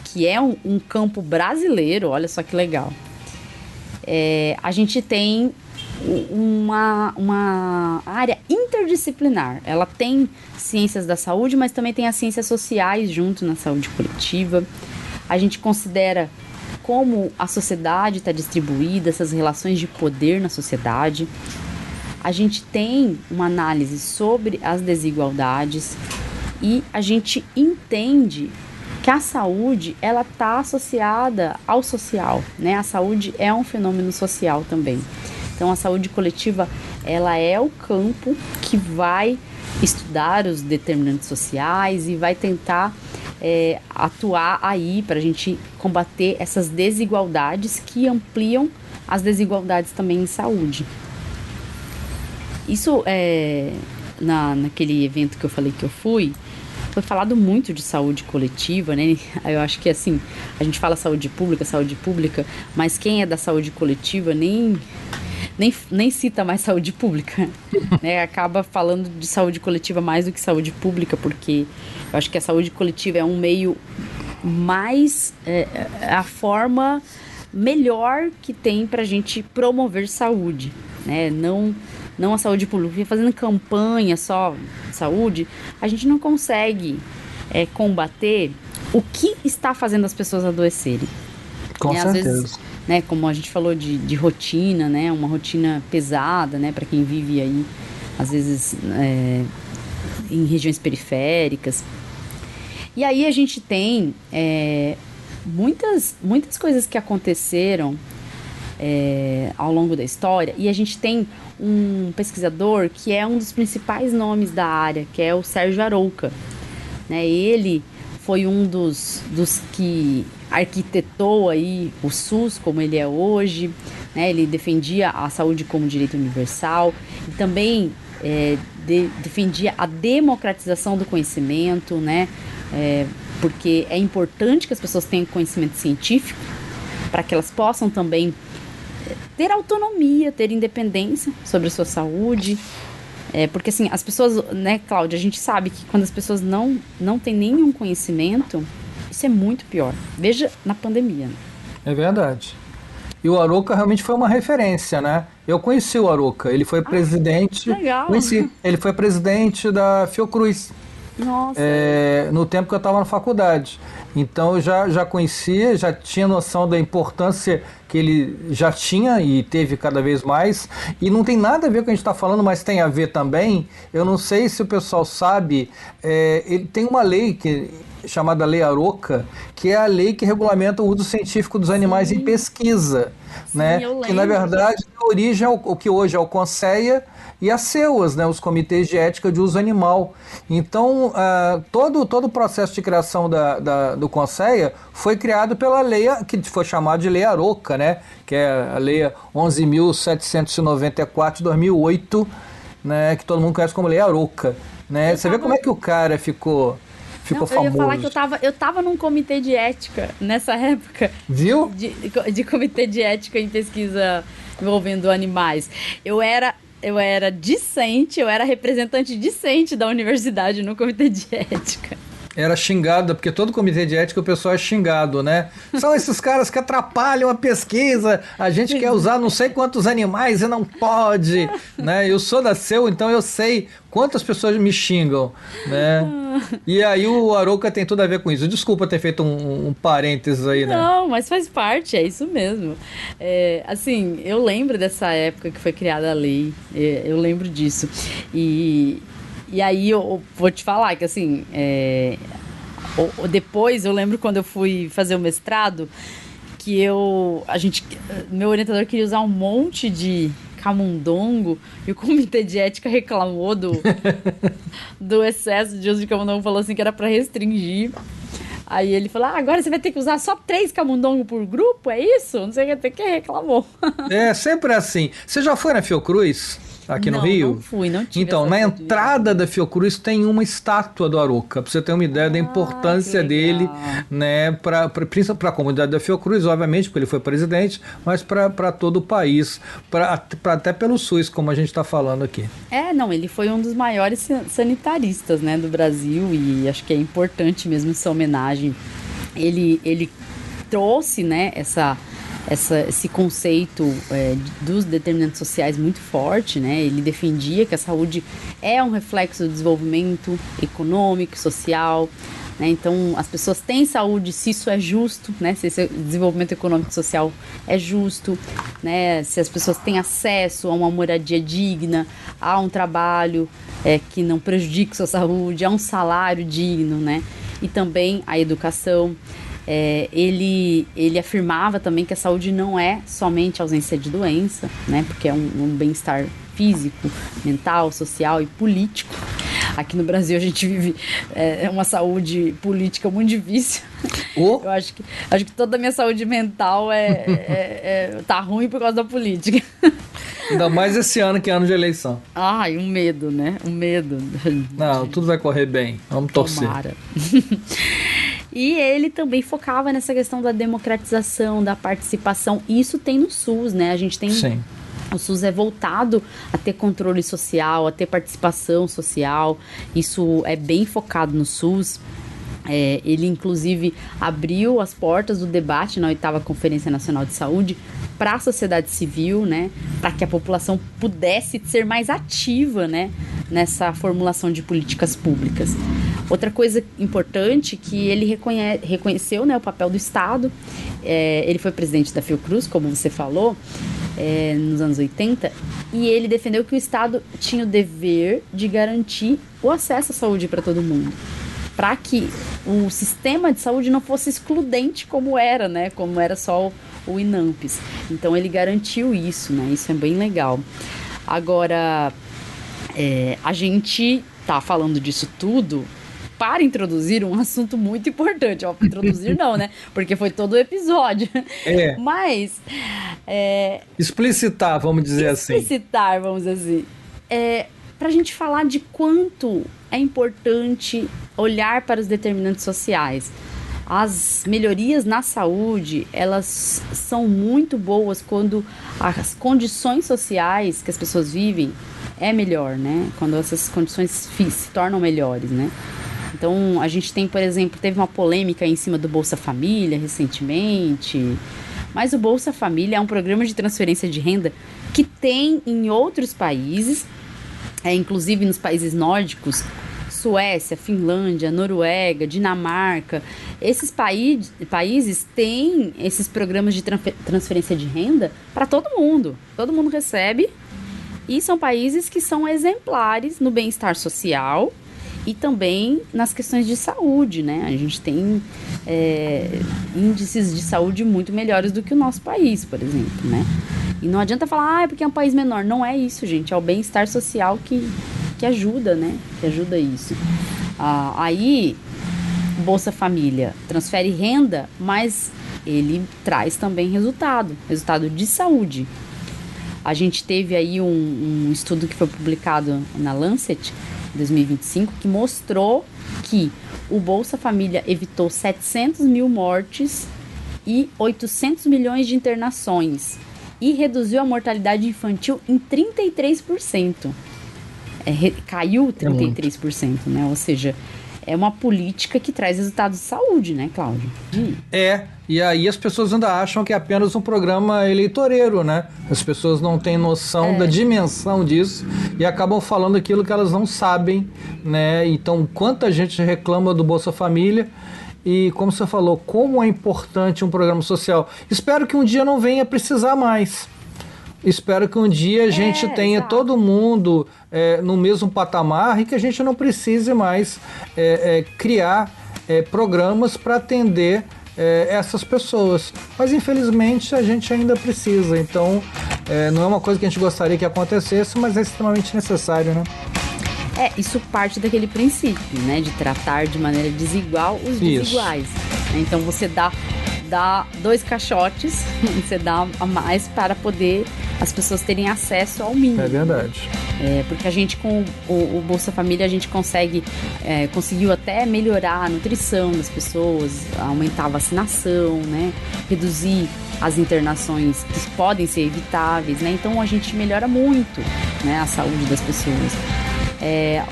que é um campo brasileiro, olha só que legal, a gente tem uma área interdisciplinar. Ela tem ciências da saúde, mas também tem as ciências sociais junto na saúde coletiva. A gente considera como a sociedade está distribuída, essas relações de poder na sociedade. A gente tem uma análise sobre as desigualdades e a gente entende que a saúde, ela está associada ao social, né? A saúde é um fenômeno social também. Então, a saúde coletiva, ela é o campo que vai estudar os determinantes sociais e vai tentar atuar aí para a gente combater essas desigualdades que ampliam as desigualdades também em saúde. Isso, naquele evento que eu falei que eu fui, foi falado muito de saúde coletiva, né? Eu acho que, assim, a gente fala saúde pública, mas quem é da saúde coletiva nem nem cita mais saúde pública, né? Acaba falando de saúde coletiva mais do que saúde pública, porque eu acho que a saúde coletiva é um meio mais, a forma melhor que tem para a gente promover saúde, né? Não a saúde pública. Fazendo campanha só de saúde, a gente não consegue combater o que está fazendo as pessoas adoecerem. Com certeza. Às vezes, né, como a gente falou de rotina, né, uma rotina pesada, né, para quem vive aí, às vezes, em regiões periféricas. E aí a gente tem muitas coisas que aconteceram ao longo da história, e a gente tem um pesquisador que é um dos principais nomes da área, que é o Sérgio Arouca, né? Ele foi um dos que arquitetou aí o SUS como ele é hoje, né? Ele defendia a saúde como direito universal e também defendia a democratização do conhecimento, né? Porque é importante que as pessoas tenham conhecimento científico para que elas possam também ter autonomia, ter independência sobre a sua saúde. Porque assim, as pessoas, né, Cláudia, a gente sabe que quando as pessoas não têm nenhum conhecimento, isso é muito pior. Veja na pandemia. É verdade. E o Arouca realmente foi uma referência, né? Eu conheci o Arouca, ele foi presidente... Legal. Conheci, ele foi presidente da Fiocruz. Nossa. No tempo que eu estava na faculdade. Então eu já conhecia, já tinha noção da importância que ele já tinha e teve cada vez mais. E não tem nada a ver com o que a gente está falando, mas tem a ver também. Eu não sei se o pessoal sabe, ele tem uma lei chamada Lei Arouca, que é a lei que regulamenta o uso científico dos animais em pesquisa. Sim, né? eu lembro. Que na verdade dá origem ao que hoje é o CONSEA e a CEUAS, né, os comitês de ética de uso animal. Então, todo o processo de criação do CONSEA foi criado pela lei, que foi chamada de Lei Arouca, né, que é a Lei 11.794 de 2008, né, que todo mundo conhece como Lei Arouca. Né? Você vê como é que o cara ficou famoso. Eu ia falar que eu tava num comitê de ética nessa época. Viu? De comitê de ética em pesquisa envolvendo animais. Eu era discente, eu era representante discente da universidade no comitê de ética. Era xingada, porque todo comitê de ética o pessoal é xingado, né? São esses caras que atrapalham a pesquisa, a gente quer usar não sei quantos animais e não pode, né? Eu sou da CEU, então eu sei quantas pessoas me xingam, né? E aí o Arouca tem tudo a ver com isso. Desculpa ter feito um parênteses aí, né? Não, mas faz parte, é isso mesmo. Assim, eu lembro dessa época que foi criada a lei, eu lembro disso. E aí eu vou te falar que assim, depois eu lembro quando eu fui fazer o mestrado, que meu orientador queria usar um monte de camundongo e o comitê de ética reclamou do excesso de uso de camundongo, falou assim que era para restringir. Aí ele falou, agora você vai ter que usar só 3 camundongos por grupo, é isso? Não sei o que reclamou. É sempre assim. Você já foi na Fiocruz? Aqui no Rio? Não fui, não tive. Então, na entrada da Fiocruz tem uma estátua do Arouca, para você ter uma ideia da importância dele, né, para a comunidade da Fiocruz, obviamente, porque ele foi presidente, mas para todo o país, até pelo SUS, como a gente está falando aqui. Ele foi um dos maiores sanitaristas, né, do Brasil, e acho que é importante mesmo essa homenagem. Ele trouxe, né, esse conceito dos determinantes sociais muito forte, né? Ele defendia que a saúde é um reflexo do desenvolvimento econômico, social, né? Então, as pessoas têm saúde se isso é justo, né? Se esse desenvolvimento econômico e social é justo, né? Se as pessoas têm acesso a uma moradia digna, a um trabalho que não prejudique sua saúde, a um salário digno, né? E também a educação. Ele afirmava também que a saúde não é somente ausência de doença, né? Porque é um bem-estar físico, mental, social e político. Aqui no Brasil a gente vive uma saúde política muito difícil. Eu acho que toda a minha saúde mental tá ruim por causa da política. Ainda mais esse ano, que é ano de eleição. Ai, um medo, né? Um medo. Não, tudo vai correr bem. Vamos torcer. Tomara. E ele também focava nessa questão da democratização, da participação. Isso tem no SUS, né? A gente tem O SUS é voltado a ter controle social, a ter participação social. Isso é bem focado no SUS. Ele, inclusive, abriu as portas do debate na 8ª Conferência Nacional de Saúde para a sociedade civil, né? Para que a população pudesse ser mais ativa, né? Nessa formulação de políticas públicas. Outra coisa importante que ele reconheceu, né, o papel do Estado. Ele foi presidente da Fiocruz, como você falou, nos anos 80, e ele defendeu que o Estado tinha o dever de garantir o acesso à saúde para todo mundo, para que o sistema de saúde não fosse excludente como era, né? Como era só o INAMPS. Então ele garantiu isso, né? Isso é bem legal. Agora, a gente tá falando disso tudo para introduzir um assunto muito importante. Ó, introduzir não, né? Porque foi todo o episódio. Mas... explicitar, vamos dizer assim. Explicitar, vamos dizer assim. Para a gente falar de quanto é importante olhar para os determinantes sociais. As melhorias na saúde, elas são muito boas quando as condições sociais que as pessoas vivem é melhor, né? Quando essas condições se tornam melhores, né? Então, a gente tem, por exemplo, teve uma polêmica em cima do Bolsa Família recentemente, mas o Bolsa Família é um programa de transferência de renda que tem em outros países, inclusive nos países nórdicos, Suécia, Finlândia, Noruega, Dinamarca. Esses países têm esses programas de transferência de renda para todo mundo recebe, e são países que são exemplares no bem-estar social e também nas questões de saúde, né? A gente tem índices de saúde muito melhores do que o nosso país, por exemplo, né? E não adianta falar, é porque é um país menor. Não é isso, gente. É o bem-estar social que ajuda, né? Que ajuda isso. Aí, Bolsa Família transfere renda, mas ele traz também resultado de saúde. A gente teve aí um estudo que foi publicado na Lancet, 2025, que mostrou que o Bolsa Família evitou 700 mil mortes e 800 milhões de internações e reduziu a mortalidade infantil em 33%. Caiu 33%, né? Ou seja, é uma política que traz resultados de saúde, né, Cláudio? E aí as pessoas ainda acham que é apenas um programa eleitoreiro, né? As pessoas não têm noção da dimensão disso e acabam falando aquilo que elas não sabem, né? Então, quanta gente reclama do Bolsa Família e, como você falou, como é importante um programa social. Espero que um dia não venha precisar mais. Espero que um dia a gente tenha todo mundo no mesmo patamar e que a gente não precise mais criar programas para atender essas pessoas. Mas, infelizmente, a gente ainda precisa. Então, não é uma coisa que a gente gostaria que acontecesse, mas é extremamente necessário, né? Isso parte daquele princípio, né? De tratar de maneira desigual os desiguais. Então, você dá 2 caixotes, você dá a mais para poder as pessoas terem acesso ao mínimo. É verdade. Porque a gente, com o Bolsa Família, a gente conseguiu até melhorar a nutrição das pessoas, aumentar a vacinação, né? Reduzir as internações que podem ser evitáveis, né? Então a gente melhora muito, né, a saúde das pessoas.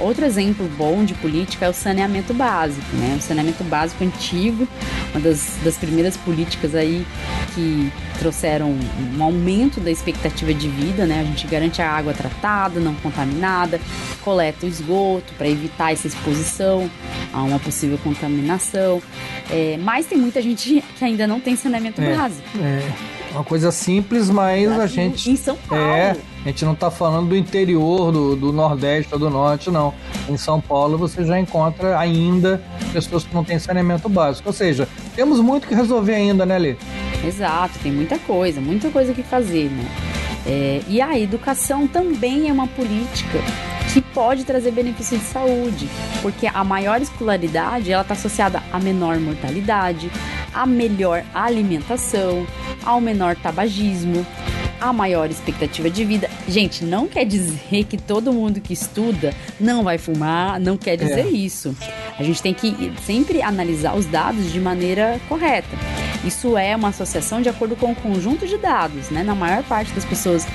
Outro exemplo bom de política é o saneamento básico, né? O saneamento básico antigo, uma das primeiras políticas aí que trouxeram um aumento da expectativa de vida, né? A gente garante a água tratada, não contaminada, coleta o esgoto para evitar essa exposição a uma possível contaminação. Mas tem muita gente que ainda não tem saneamento básico. Uma coisa simples, mas a gente... Em São Paulo. A gente não está falando do interior, do Nordeste ou do Norte, não. Em São Paulo você já encontra ainda pessoas que não têm saneamento básico. Ou seja, temos muito que resolver ainda, né, Lê? Exato, tem muita coisa que fazer, né? E a educação também é uma política que pode trazer benefícios de saúde, porque a maior escolaridade ela está associada à menor mortalidade, à melhor alimentação, ao menor tabagismo, à maior expectativa de vida. Gente, não quer dizer que todo mundo que estuda não vai fumar, não quer dizer isso. A gente tem que sempre analisar os dados de maneira correta. Isso é uma associação de acordo com um conjunto de dados, né? Na maior parte das pessoas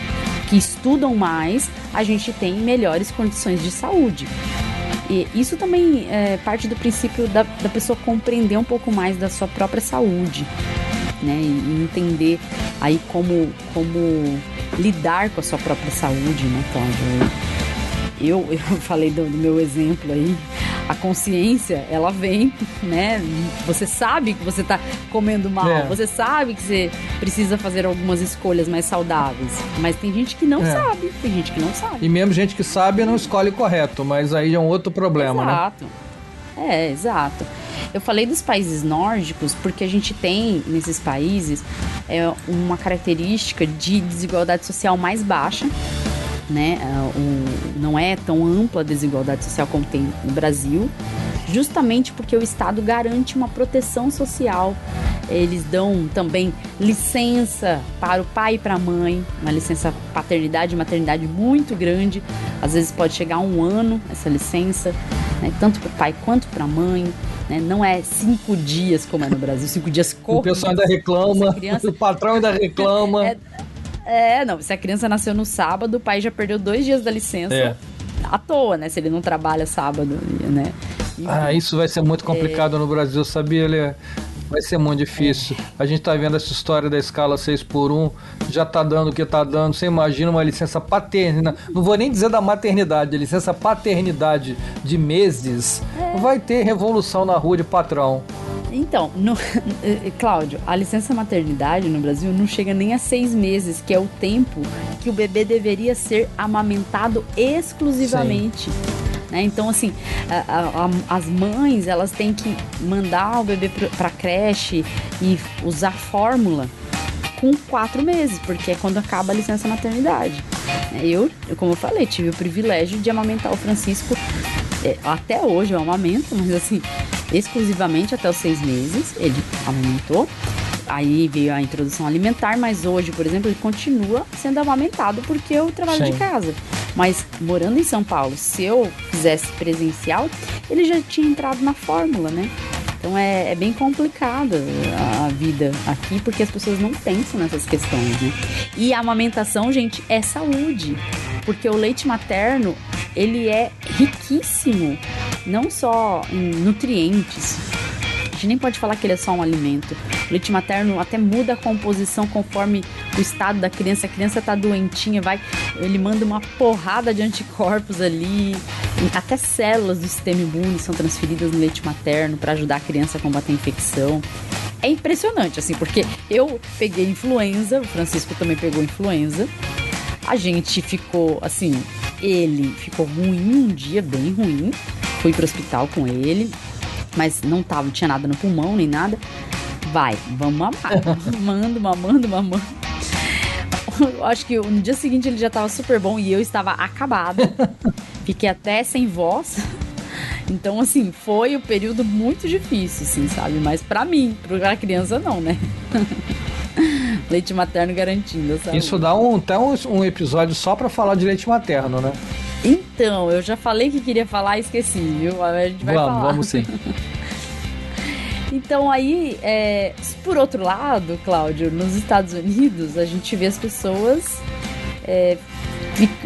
que estudam mais, a gente tem melhores condições de saúde. E isso também é parte do princípio da pessoa compreender um pouco mais da sua própria saúde, né? E entender aí como lidar com a sua própria saúde, né, Cláudio? Eu falei do meu exemplo aí. A consciência, ela vem, né? Você sabe que você tá comendo mal, você sabe que você precisa fazer algumas escolhas mais saudáveis, mas tem gente que não sabe, tem gente que não sabe. E mesmo gente que sabe não escolhe correto, mas aí é um outro problema, exato. Né? Exato. Eu falei dos países nórdicos porque a gente tem, nesses países, uma característica de desigualdade social mais baixa, né? Não é tão ampla a desigualdade social como tem no Brasil, justamente porque o Estado garante uma proteção social. Eles dão também licença para o pai e para a mãe, uma licença paternidade e maternidade muito grande, às vezes pode chegar a 1 ano essa licença, né? Tanto para o pai quanto para a mãe, né? Não é 5 dias como é no Brasil, 5 dias corridos. O pessoal ainda reclama, o patrão ainda reclama. Não, se a criança nasceu no sábado, o pai já perdeu 2 dias da licença à toa, né? Se ele não trabalha sábado, né? Enfim, isso vai ser muito complicado no Brasil, sabia? Vai ser muito difícil. A gente tá vendo essa história da escala 6x1, já tá dando o que tá dando. Você imagina uma licença paternidade, não vou nem dizer da maternidade, a licença paternidade de meses, vai ter revolução na rua de patrão. Então, Cláudio, a licença maternidade no Brasil não chega nem a 6 meses, que é o tempo que o bebê deveria ser amamentado exclusivamente. Né? Então, assim, as mães, elas têm que mandar o bebê pra creche e usar fórmula com 4 meses, porque é quando acaba a licença maternidade. Eu, como eu falei, tive o privilégio de amamentar o Francisco, até hoje eu amamento, mas assim, exclusivamente até os 6 meses ele amamentou. Aí veio a introdução alimentar, mas hoje, por exemplo, ele continua sendo amamentado porque eu trabalho de casa. Mas morando em São Paulo, se eu fizesse presencial, ele já tinha entrado na fórmula, né? Então é bem complicada a vida aqui, porque as pessoas não pensam nessas questões, né? E a amamentação, gente, é saúde, porque o leite materno, ele é riquíssimo, não só em nutrientes. A gente nem pode falar que ele é só um alimento. O leite materno até muda a composição conforme o estado da criança. A criança tá doentinha, ele manda uma porrada de anticorpos ali. Até células do sistema imune são transferidas no leite materno para ajudar a criança a combater a infecção. É impressionante, assim, porque eu peguei influenza, o Francisco também pegou influenza. A gente ficou, assim, ele ficou ruim um dia, bem ruim. Fui pro hospital com ele, mas não tinha nada no pulmão, nem nada. Vamos mamar. mamando. Acho que no dia seguinte ele já tava super bom e eu estava acabada. Fiquei até sem voz. Então, assim, foi um período muito difícil, assim, sabe? Mas pra mim, pra criança não, né? Leite materno garantindo, sabe? Isso dá até um episódio só pra falar de leite materno, né? Então, eu já falei que queria falar e esqueci, viu? A gente vai falar. Vamos sim. Então aí, por outro lado, Cláudio, nos Estados Unidos, a gente vê as pessoas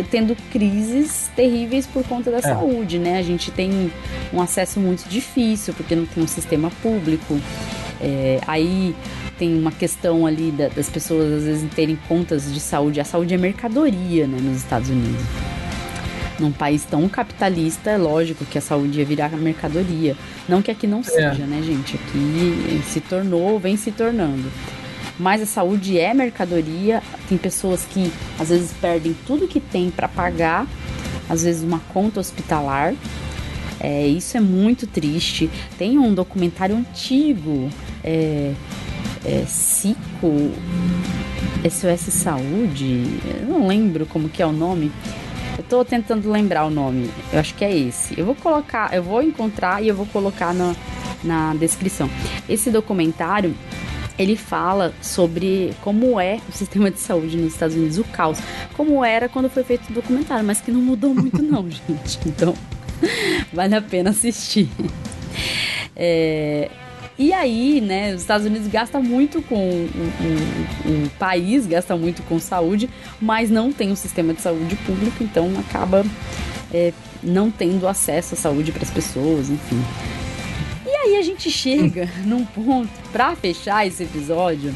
tendo crises terríveis por conta da saúde, né? A gente tem um acesso muito difícil, porque não tem um sistema público. Aí tem uma questão ali das pessoas, às vezes, terem contas de saúde. A saúde é mercadoria, né, nos Estados Unidos. Num país tão capitalista, é lógico que a saúde ia virar mercadoria. Não que aqui não seja, né, gente? Aqui vem se tornando. Mas a saúde é mercadoria. Tem pessoas que, às vezes, perdem tudo que tem para pagar, às vezes, uma conta hospitalar. Isso é muito triste. Tem um documentário antigo, SICO, SOS Saúde, eu não lembro como que é o nome. Eu tô tentando lembrar o nome. Eu acho que é esse. Eu vou encontrar e eu vou colocar na descrição. Esse documentário, ele fala sobre como é o sistema de saúde nos Estados Unidos, o caos. Como era quando foi feito o documentário, mas que não mudou muito não, gente. Então, vale a pena assistir. E aí, né, os Estados Unidos gastam muito com o país, gasta muito com saúde, mas não tem um sistema de saúde público, então acaba não tendo acesso à saúde para as pessoas, enfim. E aí a gente chega num ponto, para fechar esse episódio,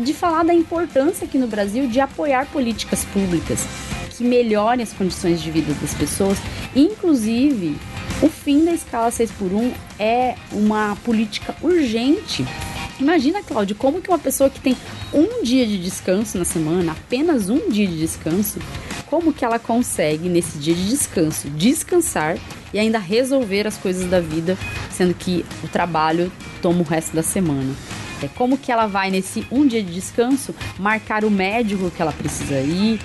de falar da importância aqui no Brasil de apoiar políticas públicas que melhorem as condições de vida das pessoas, inclusive o fim da escala 6x1 é uma política urgente. Imagina, Cláudio, como que uma pessoa que tem um dia de descanso na semana, apenas um dia de descanso, como que ela consegue, nesse dia de descanso, descansar e ainda resolver as coisas da vida, sendo que o trabalho toma o resto da semana? Como que ela vai, nesse um dia de descanso, marcar o médico que ela precisa ir,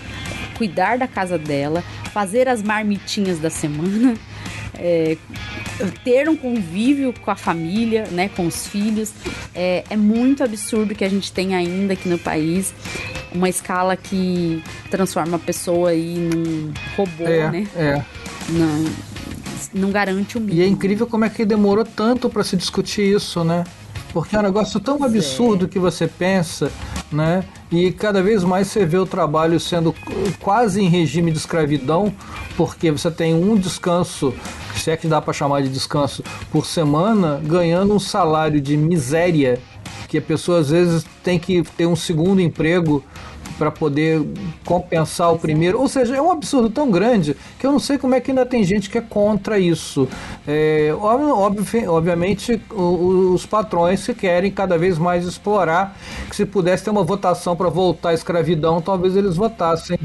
cuidar da casa dela, fazer as marmitinhas da semana, ter um convívio com a família, né, com os filhos. É muito absurdo que a gente tem ainda aqui no país uma escala que transforma a pessoa aí num robô, né? Não garante o mínimo. E é incrível como é que demorou tanto para se discutir isso, né? Porque é um negócio tão absurdo que você pensa, né? E cada vez mais você vê o trabalho sendo quase em regime de escravidão, porque você tem um descanso, se é que dá para chamar de descanso, por semana, ganhando um salário de miséria, que a pessoa às vezes tem que ter um segundo emprego para poder compensar o primeiro. Ou seja, é um absurdo tão grande que eu não sei como é que ainda tem gente que é contra isso. Obviamente, os patrões que querem cada vez mais explorar, que se pudesse ter uma votação para voltar à escravidão, talvez eles votassem.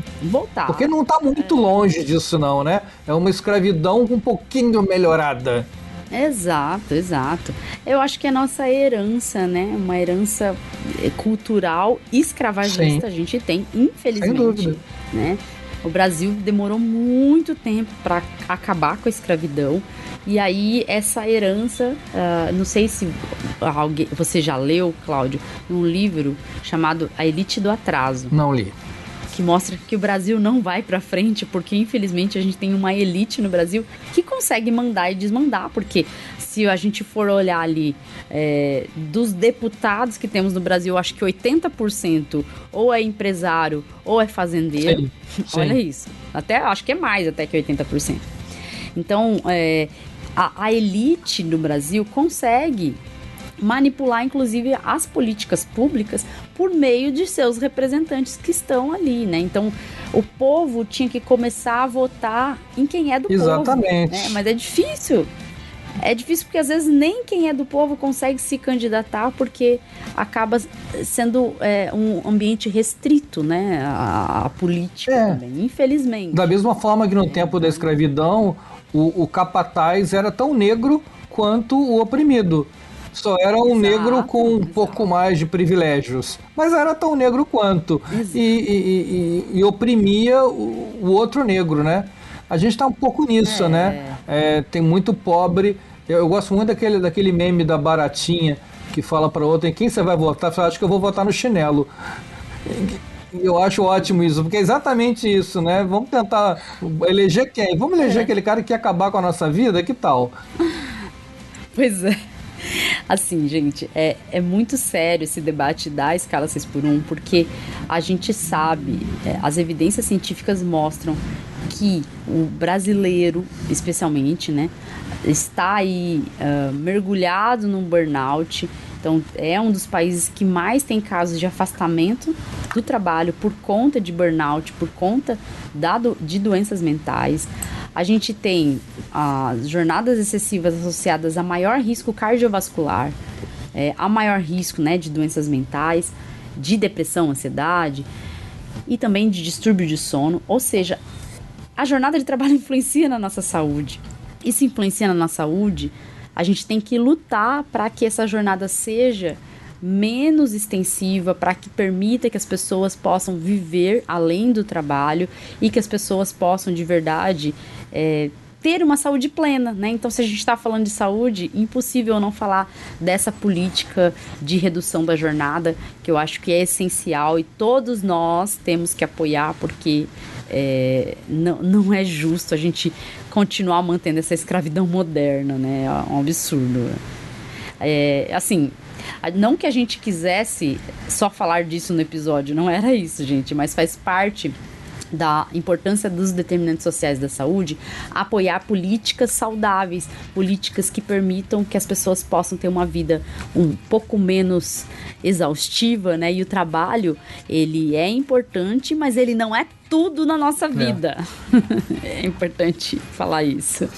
Porque não está muito longe disso não, né? É uma escravidão um pouquinho melhorada. Exato. Eu acho que é nossa herança, né? Uma herança cultural escravagista. Sim. A gente tem, infelizmente. Sem dúvida. Né? O Brasil demorou muito tempo para acabar com a escravidão. E aí, essa herança, não sei se você já leu, Cláudio, um livro chamado A Elite do Atraso. Não li. Que mostra que o Brasil não vai para frente, porque infelizmente a gente tem uma elite no Brasil que consegue mandar e desmandar, porque se a gente for olhar ali dos deputados que temos no Brasil, acho que 80% ou é empresário ou é fazendeiro. Sim. Olha isso, acho que é mais até que 80%. Então, a elite do Brasil consegue manipular, inclusive, as políticas públicas por meio de seus representantes que estão ali, né? Então, o povo tinha que começar a votar em quem é do povo. Exatamente. Né? Mas é difícil. É difícil porque, às vezes, nem quem é do povo consegue se candidatar porque acaba sendo um ambiente restrito, né? A política também, infelizmente. Da mesma forma que no tempo da escravidão, o capataz era tão negro quanto o oprimido. Só era um negro com um pouco mais de privilégios, mas era tão negro quanto, e oprimia o outro negro, né? A gente tá um pouco nisso, né? Tem muito pobre. Eu gosto muito daquele meme da Baratinha que fala para outra: em quem você vai votar? Você acha que eu vou votar no chinelo? Eu acho ótimo isso, porque é exatamente isso, né? Vamos tentar eleger quem? Vamos eleger aquele cara que quer acabar com a nossa vida? Que tal? Pois é. Assim, gente, é muito sério esse debate da escala 6x1, porque a gente sabe, as evidências científicas mostram que o brasileiro, especialmente, né, está aí mergulhado num burnout. Então, é um dos países que mais tem casos de afastamento do trabalho por conta de burnout, por conta de doenças mentais. A gente tem as jornadas excessivas associadas a maior risco cardiovascular, a maior risco, né, de doenças mentais, de depressão, ansiedade e também de distúrbio de sono. Ou seja, a jornada de trabalho influencia na nossa saúde. E se influencia na nossa saúde, a gente tem que lutar para que essa jornada seja menos extensiva, para que permita que as pessoas possam viver além do trabalho e que as pessoas possam de verdade ter uma saúde plena, né? Então, se a gente está falando de saúde, impossível não falar dessa política de redução da jornada, que eu acho que é essencial e todos nós temos que apoiar, porque não é justo a gente continuar mantendo essa escravidão moderna, né? É um absurdo. Assim, não que a gente quisesse só falar disso no episódio, não era isso, gente, mas faz parte da importância dos determinantes sociais da saúde, apoiar políticas saudáveis, políticas que permitam que as pessoas possam ter uma vida um pouco menos exaustiva, né? E o trabalho, ele é importante, mas ele não é tudo na nossa vida. É importante falar isso.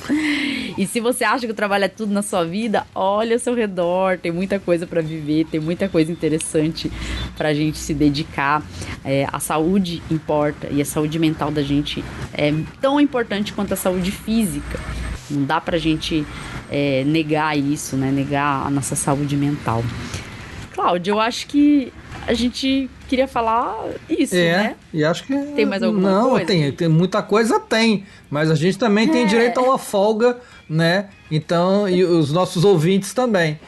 E se você acha que o trabalho é tudo na sua vida, olha ao seu redor, tem muita coisa para viver, tem muita coisa interessante pra gente se dedicar. A saúde importa, e a saúde mental da gente é tão importante quanto a saúde física. Não dá pra gente negar isso, né? Negar a nossa saúde mental. Cláudia, eu acho que a gente queria falar isso, né? E acho que... Tem mais alguma coisa? Não, tem muita coisa, mas a gente também tem direito a uma folga, né? Então, e os nossos ouvintes também.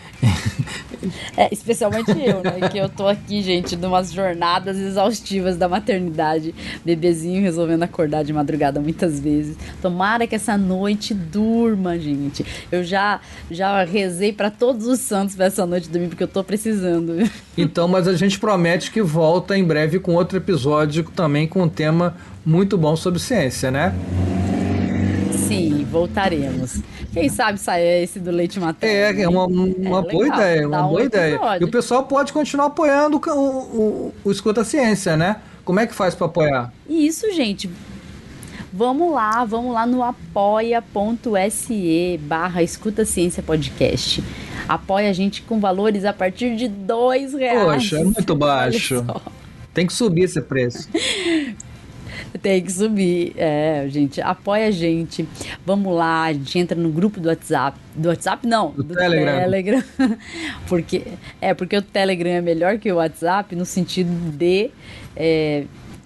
Especialmente eu, né? Que eu tô aqui, gente, numas jornadas exaustivas da maternidade. Bebezinho resolvendo acordar de madrugada muitas vezes. Tomara que essa noite durma, gente. Eu já rezei pra todos os santos pra essa noite dormir, porque eu tô precisando. Então, mas a gente promete que volta em breve com outro episódio também com um tema muito bom sobre ciência, né? Sim, voltaremos. Quem sabe sai esse do leite materno. É uma boa ideia, uma boa ideia. E o pessoal pode continuar apoiando o Escuta Ciência, né? Como é que faz para apoiar? Isso, gente. Vamos lá no apoia.se/Escuta Ciência Podcast. Apoia a gente com valores a partir de R$2. Poxa, é muito baixo. Tem que subir esse preço. Tem que subir. Gente, apoia a gente. Vamos lá, a gente entra no grupo do WhatsApp. Do WhatsApp, não. Do Telegram. Porque o Telegram é melhor que o WhatsApp no sentido de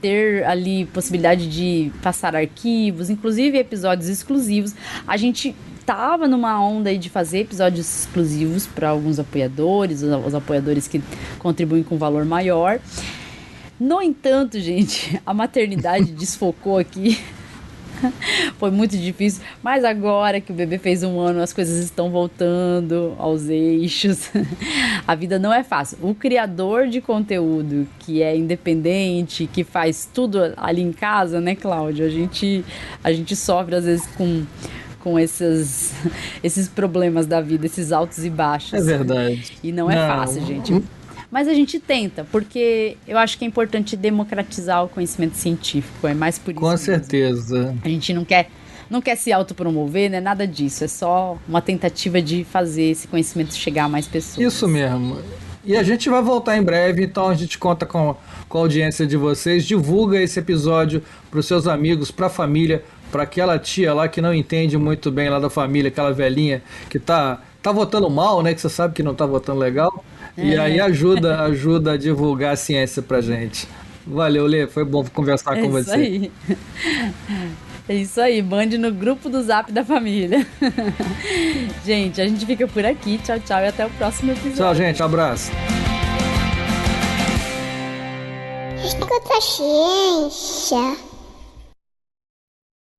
ter ali possibilidade de passar arquivos, inclusive episódios exclusivos. A gente tava numa onda aí de fazer episódios exclusivos para alguns apoiadores, os apoiadores que contribuem com valor maior. No entanto, gente, a maternidade desfocou aqui. Foi muito difícil, mas agora que o bebê fez 1 ano, as coisas estão voltando aos eixos. A vida não é fácil. O criador de conteúdo, que é independente, que faz tudo ali em casa, né, Cláudio? A gente sofre às vezes com esses problemas da vida, esses altos e baixos. É verdade. E não é fácil, gente. Mas a gente tenta, porque eu acho que é importante democratizar o conhecimento científico. É mais por isso. Com certeza. A gente não quer se autopromover, né? Nada disso. É só uma tentativa de fazer esse conhecimento chegar a mais pessoas. Isso mesmo. E a gente vai voltar em breve, então a gente conta com a audiência de vocês. Divulga esse episódio para os seus amigos, para a família, para aquela tia lá que não entende muito bem lá da família, aquela velhinha que tá votando mal, né? Que você sabe que não tá votando legal. E aí ajuda a divulgar a ciência pra gente. Valeu, Lê, foi bom conversar com você. Aí. É isso aí, mande no grupo do Zap da família. Gente, a gente fica por aqui. Tchau, tchau e até o próximo episódio. Tchau, gente, abraço. Escuta Ciência.